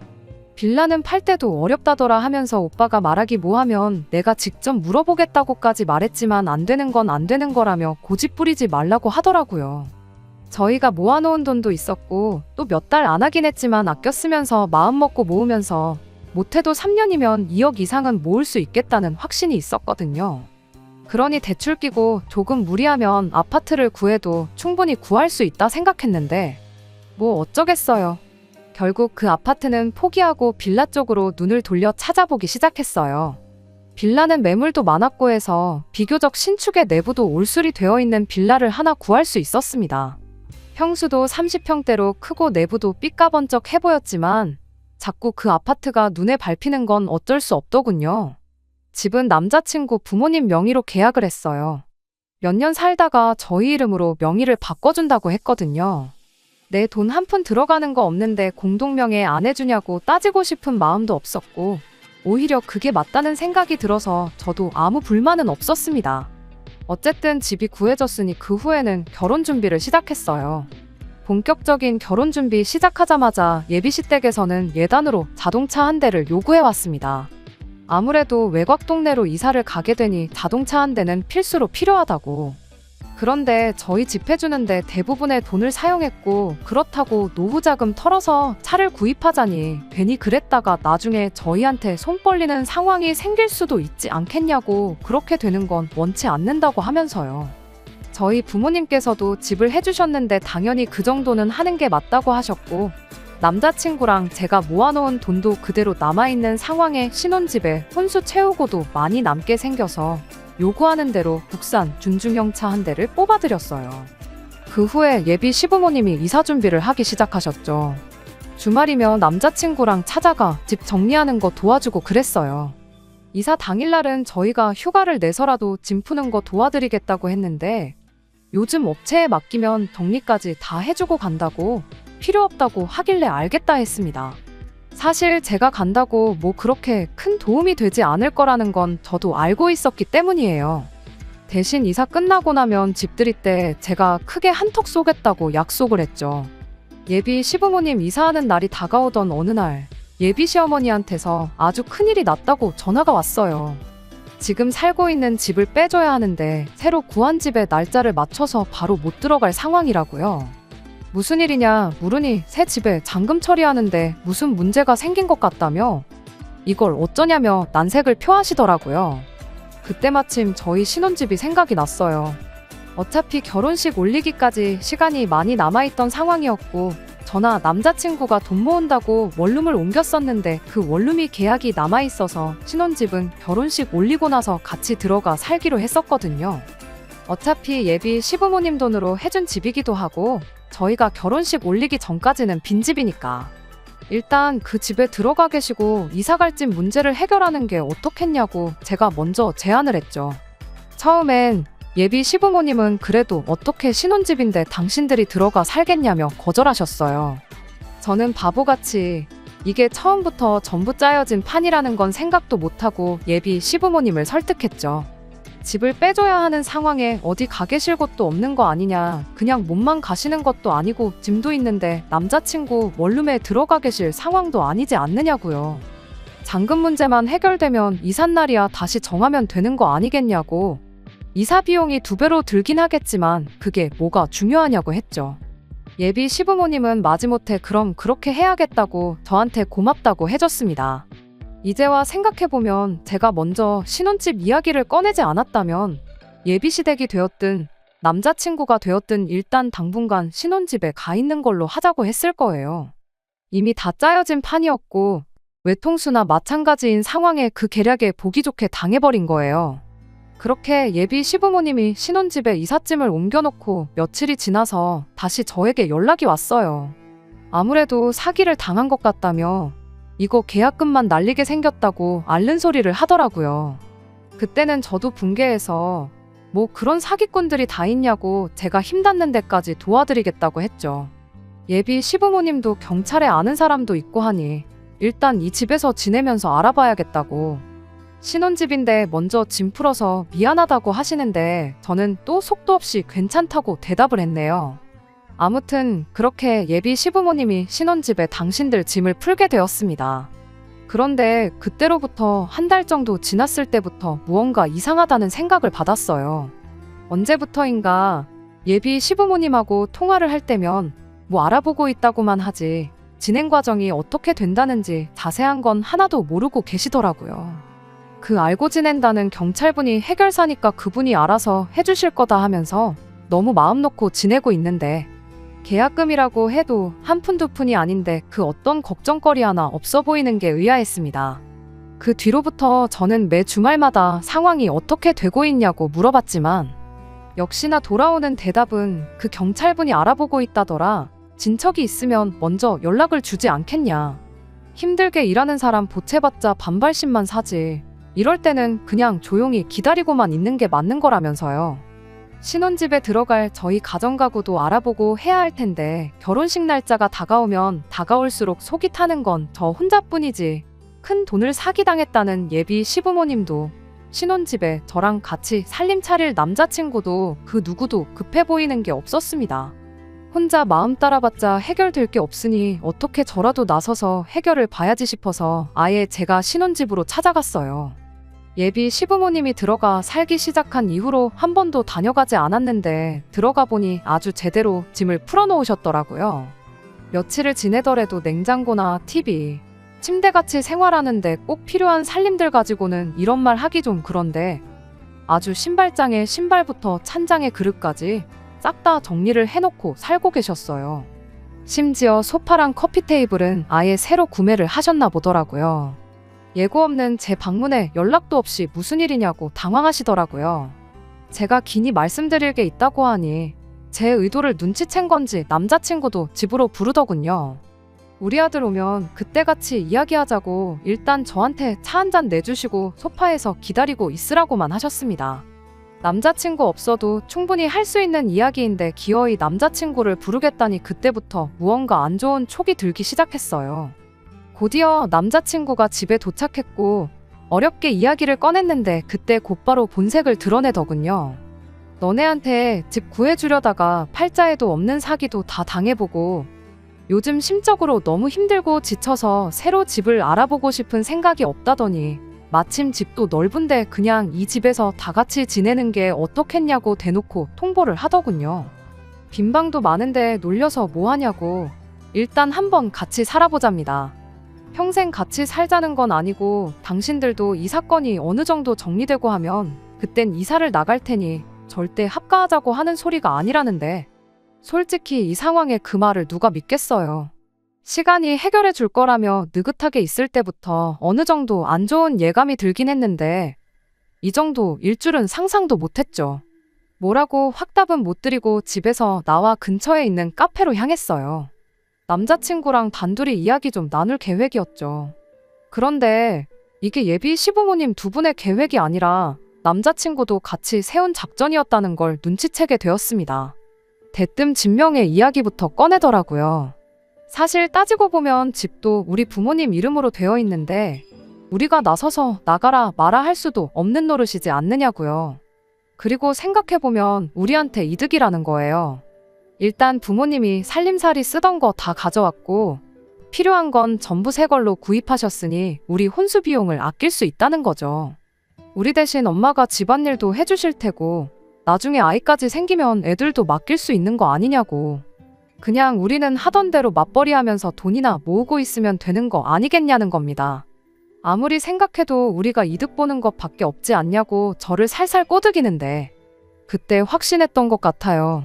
빌라는 팔 때도 어렵다더라 하면서 오빠가 말하기 뭐하면 내가 직접 물어보겠다고까지 말했지만 안 되는 건 안 되는 거라며 고집 부리지 말라고 하더라고요. 저희가 모아놓은 돈도 있었고 또 몇 달 안 하긴 했지만 아껴 쓰면서 마음먹고 모으면서 못해도 3년이면 2억 이상은 모을 수 있겠다는 확신이 있었거든요. 그러니 대출 끼고 조금 무리하면 아파트를 구해도 충분히 구할 수 있다 생각했는데 뭐 어쩌겠어요. 결국 그 아파트는 포기하고 빌라 쪽으로 눈을 돌려 찾아보기 시작했어요. 빌라는 매물도 많았고 해서 비교적 신축의 내부도 올술이 되어 있는 빌라를 하나 구할 수 있었습니다. 평수도 30평대로 크고 내부도 삐까번쩍해 보였지만 자꾸 그 아파트가 눈에 밟히는 건 어쩔 수 없더군요. 집은 남자친구 부모님 명의로 계약을 했어요. 몇 년 살다가 저희 이름으로 명의를 바꿔준다고 했거든요. 내 돈 한 푼 들어가는 거 없는데 공동명의 안 해주냐고 따지고 싶은 마음도 없었고 오히려 그게 맞다는 생각이 들어서 저도 아무 불만은 없었습니다. 어쨌든 집이 구해졌으니 그 후에는 결혼 준비를 시작했어요. 본격적인 결혼 준비 시작하자마자 예비시댁에서는 예단으로 자동차 한 대를 요구해왔습니다. 아무래도 외곽 동네로 이사를 가게 되니 자동차 한 대는 필수로 필요하다고. 그런데 저희 집 해주는데 대부분의 돈을 사용했고, 그렇다고 노후 자금 털어서 차를 구입하자니 괜히 그랬다가 나중에 저희한테 손 벌리는 상황이 생길 수도 있지 않겠냐고, 그렇게 되는 건 원치 않는다고 하면서요. 저희 부모님께서도 집을 해주셨는데 당연히 그 정도는 하는 게 맞다고 하셨고, 남자친구랑 제가 모아놓은 돈도 그대로 남아있는 상황에 신혼집에 혼수 채우고도 많이 남게 생겨서 요구하는 대로 국산 준중형 차 한 대를 뽑아드렸어요. 그 후에 예비 시부모님이 이사 준비를 하기 시작하셨죠. 주말이면 남자친구랑 찾아가 집 정리하는 거 도와주고 그랬어요. 이사 당일날은 저희가 휴가를 내서라도 짐 푸는 거 도와드리겠다고 했는데, 요즘 업체에 맡기면 정리까지 다 해주고 간다고, 필요 없다고 하길래 알겠다 했습니다. 사실 제가 간다고 뭐 그렇게 큰 도움이 되지 않을 거라는 건 저도 알고 있었기 때문이에요. 대신 이사 끝나고 나면 집 들일 때 제가 크게 한턱 쏘겠다고 약속을 했죠. 예비 시부모님 이사하는 날이 다가오던 어느 날, 예비 시어머니한테서 아주 큰일이 났다고 전화가 왔어요. 지금 살고 있는 집을 빼줘야 하는데 새로 구한 집에 날짜를 맞춰서 바로 못 들어갈 상황이라고요. 무슨 일이냐 물으니 새 집에 잔금 처리하는데 무슨 문제가 생긴 것 같다며 이걸 어쩌냐며 난색을 표하시더라고요. 그때 마침 저희 신혼집이 생각이 났어요. 어차피 결혼식 올리기까지 시간이 많이 남아있던 상황이었고, 저나 남자친구가 돈 모은다고 원룸을 옮겼었는데 그 원룸이 계약이 남아있어서 신혼집은 결혼식 올리고 나서 같이 들어가 살기로 했었거든요. 어차피 예비 시부모님 돈으로 해준 집이기도 하고 저희가 결혼식 올리기 전까지는 빈집이니까 일단 그 집에 들어가 계시고 이사갈 집 문제를 해결하는 게 어떻겠냐고 제가 먼저 제안을 했죠. 처음엔 예비 시부모님은 그래도 어떻게 신혼집인데 당신들이 들어가 살겠냐며 거절하셨어요. 저는 바보같이 이게 처음부터 전부 짜여진 판이라는 건 생각도 못하고 예비 시부모님을 설득했죠. 집을 빼줘야 하는 상황에 어디 가 계실 곳도 없는 거 아니냐, 그냥 몸만 가시는 것도 아니고 짐도 있는데 남자친구 원룸에 들어가 계실 상황도 아니지 않느냐고요. 잔금 문제만 해결되면 이삿날이야 다시 정하면 되는 거 아니겠냐고. 이사 비용이 2배로 들긴 하겠지만 그게 뭐가 중요하냐고 했죠. 예비 시부모님은 마지못해 그럼 그렇게 해야겠다고 저한테 고맙다고 해줬습니다. 이제와 생각해보면 제가 먼저 신혼집 이야기를 꺼내지 않았다면 예비시댁이 되었든 남자친구가 되었든 일단 당분간 신혼집에 가 있는 걸로 하자고 했을 거예요. 이미 다 짜여진 판이었고 외통수나 마찬가지인 상황에 그 계략에 보기 좋게 당해버린 거예요. 그렇게 예비 시부모님이 신혼집에 이삿짐을 옮겨놓고 며칠이 지나서 다시 저에게 연락이 왔어요. 아무래도 사기를 당한 것 같다며 이거 계약금만 날리게 생겼다고 앓는 소리를 하더라고요. 그때는 저도 붕괴해서 뭐 그런 사기꾼들이 다 있냐고 제가 힘닿는 데까지 도와드리겠다고 했죠. 예비 시부모님도 경찰에 아는 사람도 있고 하니 일단 이 집에서 지내면서 알아봐야겠다고. 신혼집인데 먼저 짐 풀어서 미안하다고 하시는데 저는 또 속도 없이 괜찮다고 대답을 했네요. 아무튼 그렇게 예비 시부모님이 신혼집에 당신들 짐을 풀게 되었습니다. 그런데 그때로부터 한 달 정도 지났을 때부터 무언가 이상하다는 생각을 받았어요. 언제부터인가 예비 시부모님하고 통화를 할 때면 뭐 알아보고 있다고만 하지 진행 과정이 어떻게 된다는지 자세한 건 하나도 모르고 계시더라고요. 그 알고 지낸다는 경찰분이 해결사니까 그분이 알아서 해주실 거다 하면서 너무 마음 놓고 지내고 있는데 계약금이라고 해도 한 푼 두 푼이 아닌데 그 어떤 걱정거리 하나 없어 보이는 게 의아했습니다. 그 뒤로부터 저는 매 주말마다 상황이 어떻게 되고 있냐고 물어봤지만 역시나 돌아오는 대답은 그 경찰분이 알아보고 있다더라. 진척이 있으면 먼저 연락을 주지 않겠냐. 힘들게 일하는 사람 보채봤자 반발심만 사지. 이럴 때는 그냥 조용히 기다리고만 있는 게 맞는 거라면서요. 신혼집에 들어갈 저희 가정가구도 알아보고 해야 할 텐데 결혼식 날짜가 다가오면 다가올수록 속이 타는 건 저 혼자뿐이지 큰 돈을 사기당했다는 예비 시부모님도 신혼집에 저랑 같이 살림 차릴 남자친구도 그 누구도 급해 보이는 게 없었습니다. 혼자 마음 따라봤자 해결될 게 없으니 어떻게 저라도 나서서 해결을 봐야지 싶어서 아예 제가 신혼집으로 찾아갔어요. 예비 시부모님이 들어가 살기 시작한 이후로 한 번도 다녀가지 않았는데 들어가 보니 아주 제대로 짐을 풀어놓으셨더라고요. 며칠을 지내더라도 냉장고나 TV, 침대같이 생활하는데 꼭 필요한 살림들 가지고는 이런 말 하기 좀 그런데 아주 신발장에 신발부터 찬장에 그릇까지 싹 다 정리를 해놓고 살고 계셨어요. 심지어 소파랑 커피 테이블은 아예 새로 구매를 하셨나 보더라고요. 예고 없는 제 방문에 연락도 없이 무슨 일이냐고 당황하시더라고요. 제가 긴히 말씀드릴 게 있다고 하니 제 의도를 눈치챈 건지 남자친구도 집으로 부르더군요. 우리 아들 오면 그때 같이 이야기하자고 일단 저한테 차 한 잔 내주시고 소파에서 기다리고 있으라고만 하셨습니다. 남자친구 없어도 충분히 할 수 있는 이야기인데 기어이 남자친구를 부르겠다니 그때부터 무언가 안 좋은 촉이 들기 시작했어요. 곧이어 남자친구가 집에 도착했고 어렵게 이야기를 꺼냈는데 그때 곧바로 본색을 드러내더군요. 너네한테 집 구해주려다가 팔자에도 없는 사기도 다 당해보고 요즘 심적으로 너무 힘들고 지쳐서 새로 집을 알아보고 싶은 생각이 없다더니 마침 집도 넓은데 그냥 이 집에서 다 같이 지내는 게 어떻겠냐고 대놓고 통보를 하더군요. 빈 방도 많은데 놀려서 뭐하냐고 일단 한번 같이 살아보잡니다. 평생 같이 살자는 건 아니고 당신들도 이 사건이 어느 정도 정리되고 하면 그땐 이사를 나갈 테니 절대 합가하자고 하는 소리가 아니라는데 솔직히 이 상황에 그 말을 누가 믿겠어요. 시간이 해결해 줄 거라며 느긋하게 있을 때부터 어느 정도 안 좋은 예감이 들긴 했는데 이 정도일 줄은 상상도 못했죠. 뭐라고 확답은 못 드리고 집에서 나와 근처에 있는 카페로 향했어요. 남자친구랑 단둘이 이야기 좀 나눌 계획이었죠. 그런데 이게 예비 시부모님 두 분의 계획이 아니라 남자친구도 같이 세운 작전이었다는 걸 눈치채게 되었습니다. 대뜸 진명의 이야기부터 꺼내더라고요. 사실 따지고 보면 집도 우리 부모님 이름으로 되어 있는데 우리가 나서서 나가라 마라 할 수도 없는 노릇이지 않느냐고요. 그리고 생각해보면 우리한테 이득이라는 거예요. 일단 부모님이 살림살이 쓰던 거 다 가져왔고 필요한 건 전부 새 걸로 구입하셨으니 우리 혼수 비용을 아낄 수 있다는 거죠. 우리 대신 엄마가 집안일도 해주실 테고 나중에 아이까지 생기면 애들도 맡길 수 있는 거 아니냐고. 그냥 우리는 하던 대로 맞벌이 하면서 돈이나 모으고 있으면 되는 거 아니겠냐는 겁니다. 아무리 생각해도 우리가 이득 보는 것밖에 없지 않냐고 저를 살살 꼬드기는데 그때 확신했던 것 같아요.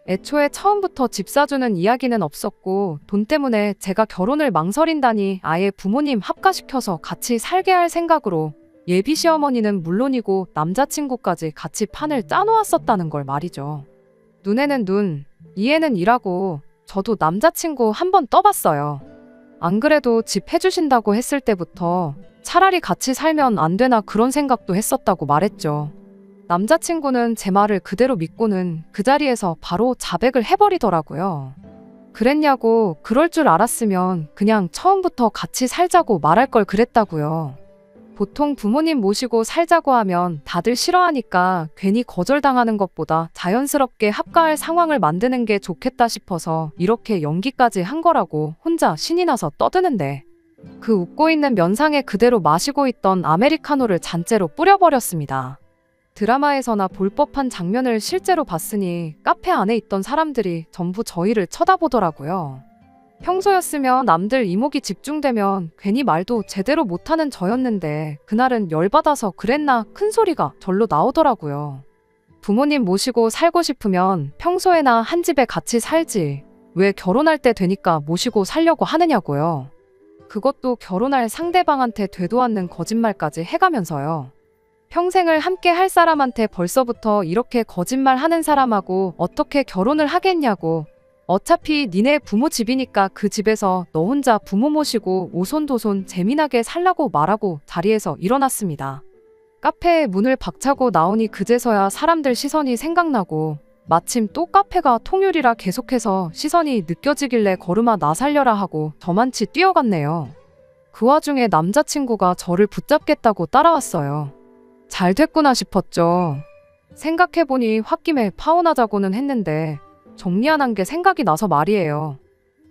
애초에 처음부터 집 사주는 이야기는 없었고 돈 때문에 제가 결혼을 망설인다니 아예 부모님 합가시켜서 같이 살게 할 생각으로 예비 시어머니는 물론이고 남자친구까지 같이 판을 짜놓았었다는 걸 말이죠. 눈에는 눈, 이에는 이라고 저도 남자친구 한 번 떠봤어요. 안 그래도 집 해주신다고 했을 때부터 차라리 같이 살면 안 되나 그런 생각도 했었다고 말했죠. 남자친구는 제 말을 그대로 믿고는 그 자리에서 바로 자백을 해버리더라고요. 그랬냐고 그럴 줄 알았으면 그냥 처음부터 같이 살자고 말할 걸 그랬다고요. 보통 부모님 모시고 살자고 하면 다들 싫어하니까 괜히 거절당하는 것보다 자연스럽게 합가할 상황을 만드는 게 좋겠다 싶어서 이렇게 연기까지 한 거라고 혼자 신이 나서 떠드는데 그 웃고 있는 면상에 그대로 마시고 있던 아메리카노를 잔째로 뿌려버렸습니다. 드라마에서나 볼 법한 장면을 실제로 봤으니 카페 안에 있던 사람들이 전부 저희를 쳐다보더라고요. 평소였으면 남들 이목이 집중되면 괜히 말도 제대로 못하는 저였는데 그날은 열받아서 그랬나 큰 소리가 절로 나오더라고요. 부모님 모시고 살고 싶으면 평소에나 한 집에 같이 살지 왜 결혼할 때 되니까 모시고 살려고 하느냐고요. 그것도 결혼할 상대방한테 되도 않는 거짓말까지 해가면서요. 평생을 함께 할 사람한테 벌써부터 이렇게 거짓말하는 사람하고 어떻게 결혼을 하겠냐고. 어차피 니네 부모 집이니까 그 집에서 너 혼자 부모 모시고 오손도손 재미나게 살라고 말하고 자리에서 일어났습니다. 카페에 문을 박차고 나오니 그제서야 사람들 시선이 생각나고 마침 또 카페가 통율이라 계속해서 시선이 느껴지길래 걸음아 나 살려라 하고 저만치 뛰어갔네요. 그 와중에 남자친구가 저를 붙잡겠다고 따라왔어요. 잘 됐구나 싶었죠. 생각해보니 홧김에 파혼하자고는 했는데 정리 안 한 게 생각이 나서 말이에요.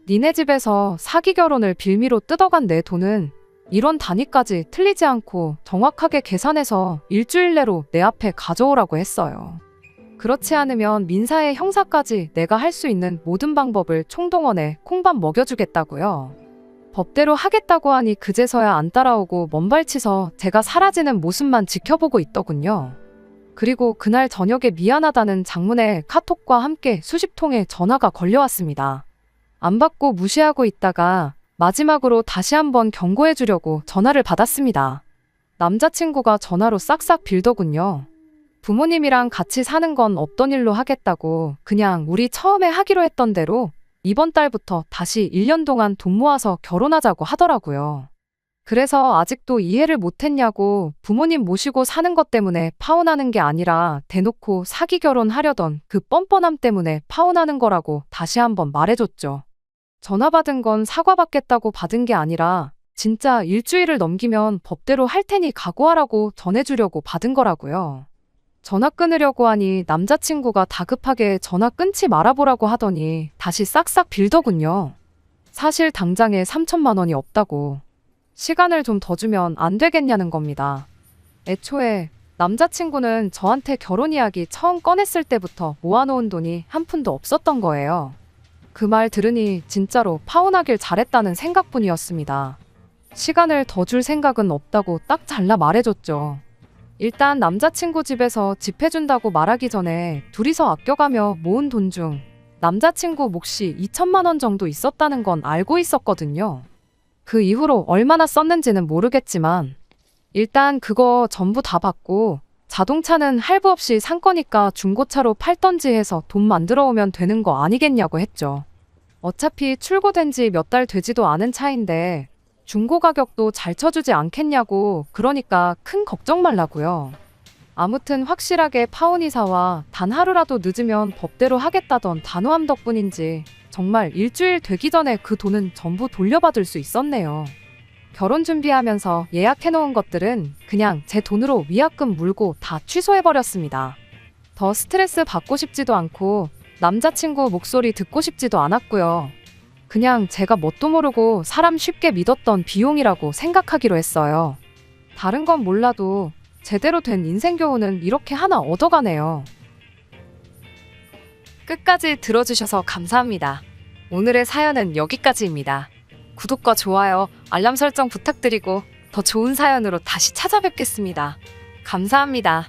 니네 집에서 사기 결혼을 빌미로 뜯어간 내 돈은 이런 단위까지 틀리지 않고 정확하게 계산해서 일주일 내로 내 앞에 가져오라고 했어요. 그렇지 않으면 민사의 형사까지 내가 할 수 있는 모든 방법을 총동원해 콩밥 먹여주겠다고요. 법대로 하겠다고 하니 그제서야 안 따라오고 먼발치서 제가 사라지는 모습만 지켜보고 있더군요. 그리고 그날 저녁에 미안하다는 장문의 카톡과 함께 수십 통의 전화가 걸려왔습니다. 안 받고 무시하고 있다가 마지막으로 다시 한번 경고해 주려고 전화를 받았습니다. 남자친구가 전화로 싹싹 빌더군요. 부모님이랑 같이 사는 건 없던 일로 하겠다고 그냥 우리 처음에 하기로 했던 대로 이번 달부터 다시 1년 동안 돈 모아서 결혼하자고 하더라고요. 그래서 아직도 이해를 못했냐고 부모님 모시고 사는 것 때문에 파혼하는 게 아니라 대놓고 사기 결혼하려던 그 뻔뻔함 때문에 파혼하는 거라고 다시 한번 말해줬죠. 전화 받은 건 사과받겠다고 받은 게 아니라 진짜 일주일을 넘기면 법대로 할 테니 각오하라고 전해주려고 받은 거라고요. 전화 끊으려고 하니 남자친구가 다급하게 전화 끊지 말아보라고 하더니 다시 싹싹 빌더군요. 사실 당장에 3천만 원이 없다고. 시간을 좀 더 주면 안 되겠냐는 겁니다. 애초에 남자친구는 저한테 결혼 이야기 처음 꺼냈을 때부터 모아놓은 돈이 한 푼도 없었던 거예요. 그 말 들으니 진짜로 파혼하길 잘했다는 생각뿐이었습니다. 시간을 더 줄 생각은 없다고 딱 잘라 말해줬죠. 일단 남자친구 집에서 집 해준다고 말하기 전에 둘이서 아껴가며 모은 돈 중 남자친구 몫이 2천만 원 정도 있었다는 건 알고 있었거든요. 그 이후로 얼마나 썼는지는 모르겠지만 일단 그거 전부 다 받고 자동차는 할부 없이 산 거니까 중고차로 팔던지 해서 돈 만들어 오면 되는 거 아니겠냐고 했죠. 어차피 출고된 지 몇 달 되지도 않은 차인데 중고 가격도 잘 쳐주지 않겠냐고 그러니까 큰 걱정 말라고요. 아무튼 확실하게 파혼 이사와 단 하루라도 늦으면 법대로 하겠다던 단호함 덕분인지 정말 일주일 되기 전에 그 돈은 전부 돌려받을 수 있었네요. 결혼 준비하면서 예약해놓은 것들은 그냥 제 돈으로 위약금 물고 다 취소해버렸습니다. 더 스트레스 받고 싶지도 않고 남자친구 목소리 듣고 싶지도 않았고요. 그냥 제가 뭣도 모르고 사람 쉽게 믿었던 비용이라고 생각하기로 했어요. 다른 건 몰라도 제대로 된 인생 교훈은 이렇게 하나 얻어가네요. 끝까지 들어주셔서 감사합니다. 오늘의 사연은 여기까지입니다. 구독과 좋아요, 알람 설정 부탁드리고 더 좋은 사연으로 다시 찾아뵙겠습니다. 감사합니다.